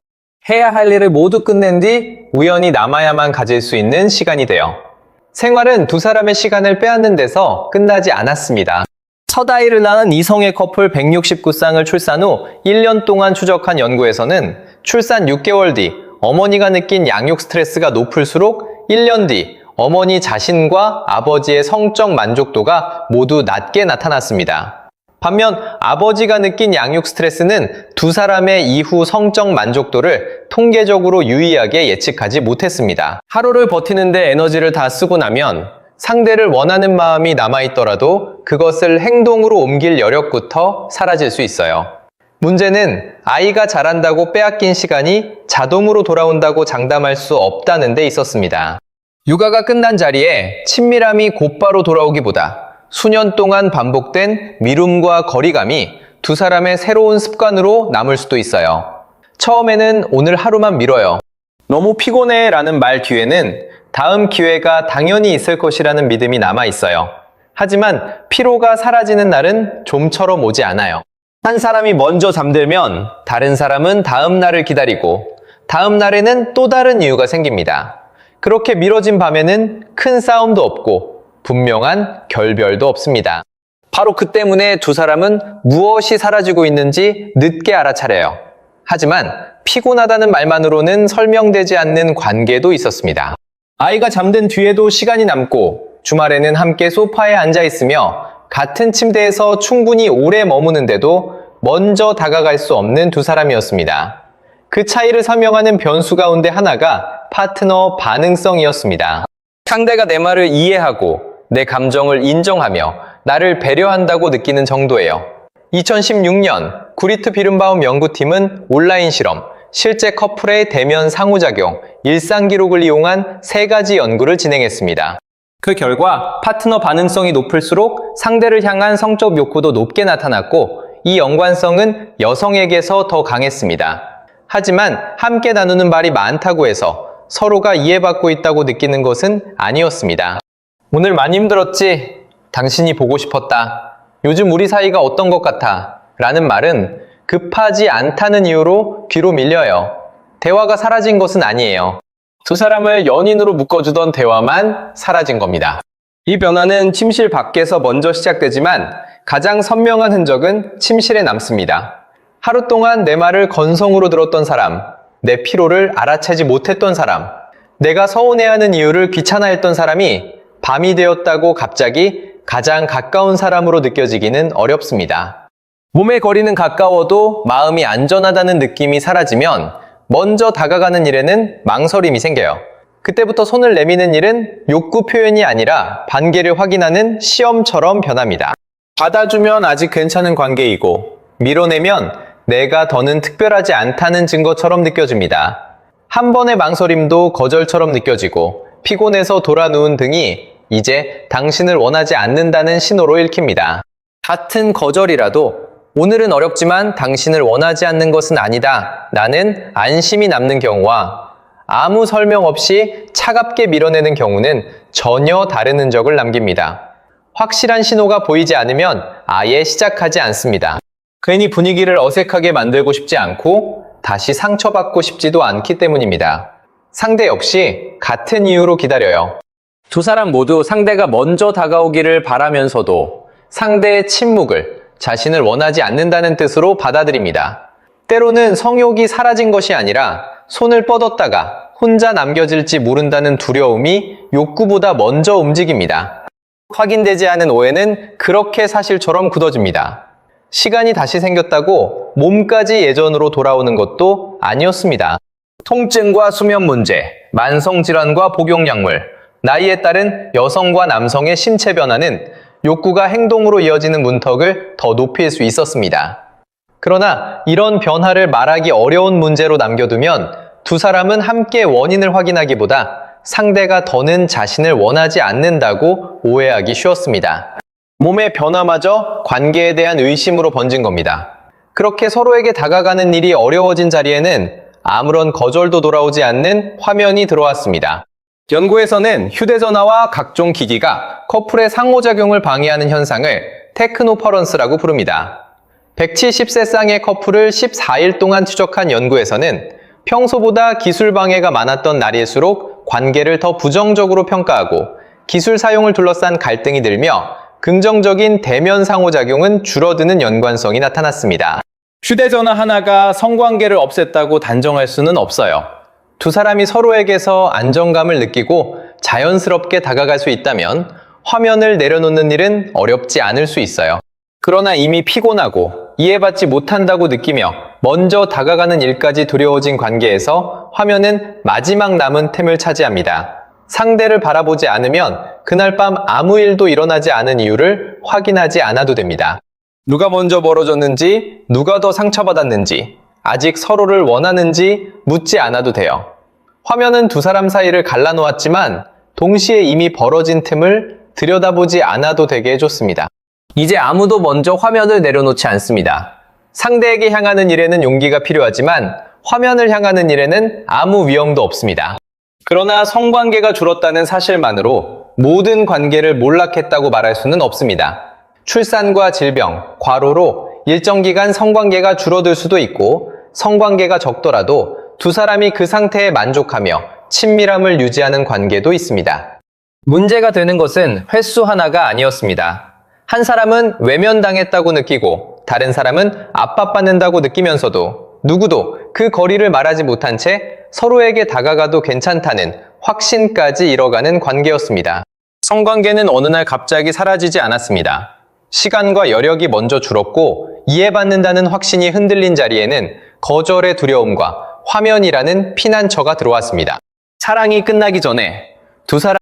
해야 할 일을 모두 끝낸 뒤 우연히 남아야만 가질 수 있는 시간이 돼요. 생활은 두 사람의 시간을 빼앗는 데서 끝나지 않았습니다. 첫 아이를 낳은 이성의 커플 169쌍을 출산 후 1년 동안 추적한 연구에서는 출산 6개월 뒤 어머니가 느낀 양육 스트레스가 높을수록 1년 뒤 어머니 자신과 아버지의 성적 만족도가 모두 낮게 나타났습니다. 반면 아버지가 느낀 양육 스트레스는 두 사람의 이후 성적 만족도를 통계적으로 유의하게 예측하지 못했습니다. 하루를 버티는데 에너지를 다 쓰고 나면 상대를 원하는 마음이 남아있더라도 그것을 행동으로 옮길 여력부터 사라질 수 있어요. 문제는 아이가 자란다고 빼앗긴 시간이 자동으로 돌아온다고 장담할 수 없다는 데 있었습니다. 육아가 끝난 자리에 친밀함이 곧바로 돌아오기보다 수년 동안 반복된 미움과 거리감이 두 사람의 새로운 습관으로 남을 수도 있어요. 처음에는 오늘 하루만 미뤄요. 너무 피곤해 라는 말 뒤에는 다음 기회가 당연히 있을 것이라는 믿음이 남아 있어요. 하지만 피로가 사라지는 날은 좀처럼 오지 않아요. 한 사람이 먼저 잠들면 다른 사람은 다음 날을 기다리고 다음 날에는 또 다른 이유가 생깁니다. 그렇게 미뤄진 밤에는 큰 싸움도 없고 분명한 결별도 없습니다. 바로 그 때문에 두 사람은 무엇이 사라지고 있는지 늦게 알아차려요. 하지만 피곤하다는 말만으로는 설명되지 않는 관계도 있었습니다. 아이가 잠든 뒤에도 시간이 남고 주말에는 함께 소파에 앉아 있으며 같은 침대에서 충분히 오래 머무는데도 먼저 다가갈 수 없는 두 사람이었습니다. 그 차이를 설명하는 변수 가운데 하나가 파트너 반응성이었습니다. 상대가 내 말을 이해하고 내 감정을 인정하며 나를 배려한다고 느끼는 정도예요. 2016년 구리트 비른바움 연구팀은 온라인 실험, 실제 커플의 대면 상호작용, 일상 기록을 이용한 3가지 연구를 진행했습니다. 그 결과 파트너 반응성이 높을수록 상대를 향한 성적 욕구도 높게 나타났고 이 연관성은 여성에게서 더 강했습니다. 하지만 함께 나누는 말이 많다고 해서 서로가 이해받고 있다고 느끼는 것은 아니었습니다. 오늘 많이 힘들었지? 당신이 보고 싶었다. 요즘 우리 사이가 어떤 것 같아? 라는 말은 급하지 않다는 이유로 뒤로 밀려요. 대화가 사라진 것은 아니에요. 두 사람을 연인으로 묶어주던 대화만 사라진 겁니다. 이 변화는 침실 밖에서 먼저 시작되지만 가장 선명한 흔적은 침실에 남습니다. 하루 동안 내 말을 건성으로 들었던 사람, 내 피로를 알아채지 못했던 사람, 내가 서운해하는 이유를 귀찮아했던 사람이 밤이 되었다고 갑자기 가장 가까운 사람으로 느껴지기는 어렵습니다. 몸의 거리는 가까워도 마음이 안전하다는 느낌이 사라지면 먼저 다가가는 일에는 망설임이 생겨요. 그때부터 손을 내미는 일은 욕구 표현이 아니라 관계를 확인하는 시험처럼 변합니다. 받아주면 아직 괜찮은 관계이고 밀어내면 내가 더는 특별하지 않다는 증거처럼 느껴집니다. 한 번의 망설임도 거절처럼 느껴지고 피곤해서 돌아 누운 등이 이제 당신을 원하지 않는다는 신호로 읽힙니다. 같은 거절이라도 오늘은 어렵지만 당신을 원하지 않는 것은 아니다. 나는 안심이 남는 경우와 아무 설명 없이 차갑게 밀어내는 경우는 전혀 다른 흔적을 남깁니다. 확실한 신호가 보이지 않으면 아예 시작하지 않습니다. 괜히 분위기를 어색하게 만들고 싶지 않고 다시 상처받고 싶지도 않기 때문입니다. 상대 역시 같은 이유로 기다려요. 두 사람 모두 상대가 먼저 다가오기를 바라면서도 상대의 침묵을 자신을 원하지 않는다는 뜻으로 받아들입니다. 때로는 성욕이 사라진 것이 아니라 손을 뻗었다가 혼자 남겨질지 모른다는 두려움이 욕구보다 먼저 움직입니다. 확인되지 않은 오해는 그렇게 사실처럼 굳어집니다. 시간이 다시 생겼다고 몸까지 예전으로 돌아오는 것도 아니었습니다. 통증과 수면 문제, 만성질환과 복용약물, 나이에 따른 여성과 남성의 신체 변화는 욕구가 행동으로 이어지는 문턱을 더 높일 수 있었습니다. 그러나 이런 변화를 말하기 어려운 문제로 남겨두면 두 사람은 함께 원인을 확인하기보다 상대가 더는 자신을 원하지 않는다고 오해하기 쉬웠습니다. 몸의 변화마저 관계에 대한 의심으로 번진 겁니다. 그렇게 서로에게 다가가는 일이 어려워진 자리에는 아무런 거절도 돌아오지 않는 화면이 들어왔습니다. 연구에서는 휴대전화와 각종 기기가 커플의 상호작용을 방해하는 현상을 테크노퍼런스라고 부릅니다. 170세 쌍의 커플을 14일 동안 추적한 연구에서는 평소보다 기술 방해가 많았던 날일수록 관계를 더 부정적으로 평가하고 기술 사용을 둘러싼 갈등이 늘며 긍정적인 대면 상호작용은 줄어드는 연관성이 나타났습니다. 휴대전화 하나가 성관계를 없앴다고 단정할 수는 없어요. 두 사람이 서로에게서 안정감을 느끼고 자연스럽게 다가갈 수 있다면 화면을 내려놓는 일은 어렵지 않을 수 있어요. 그러나 이미 피곤하고 이해받지 못한다고 느끼며 먼저 다가가는 일까지 두려워진 관계에서 화면은 마지막 남은 템을 차지합니다. 상대를 바라보지 않으면 그날 밤 아무 일도 일어나지 않은 이유를 확인하지 않아도 됩니다. 누가 먼저 멀어졌는지, 누가 더 상처받았는지, 아직 서로를 원하는지 묻지 않아도 돼요. 화면은 두 사람 사이를 갈라놓았지만 동시에 이미 벌어진 틈을 들여다보지 않아도 되게 해줬습니다. 이제 아무도 먼저 화면을 내려놓지 않습니다. 상대에게 향하는 일에는 용기가 필요하지만 화면을 향하는 일에는 아무 위험도 없습니다. 그러나 성관계가 줄었다는 사실만으로 모든 관계를 몰락했다고 말할 수는 없습니다. 출산과 질병, 과로로 일정 기간 성관계가 줄어들 수도 있고 성관계가 적더라도 두 사람이 그 상태에 만족하며 친밀함을 유지하는 관계도 있습니다. 문제가 되는 것은 횟수 하나가 아니었습니다. 한 사람은 외면당했다고 느끼고 다른 사람은 압박받는다고 느끼면서도 누구도 그 거리를 말하지 못한 채 서로에게 다가가도 괜찮다는 확신까지 잃어가는 관계였습니다. 성관계는 어느 날 갑자기 사라지지 않았습니다. 시간과 여력이 먼저 줄었고 이해받는다는 확신이 흔들린 자리에는 거절의 두려움과 화면이라는 피난처가 들어왔습니다. 사랑이 끝나기 전에 두 사람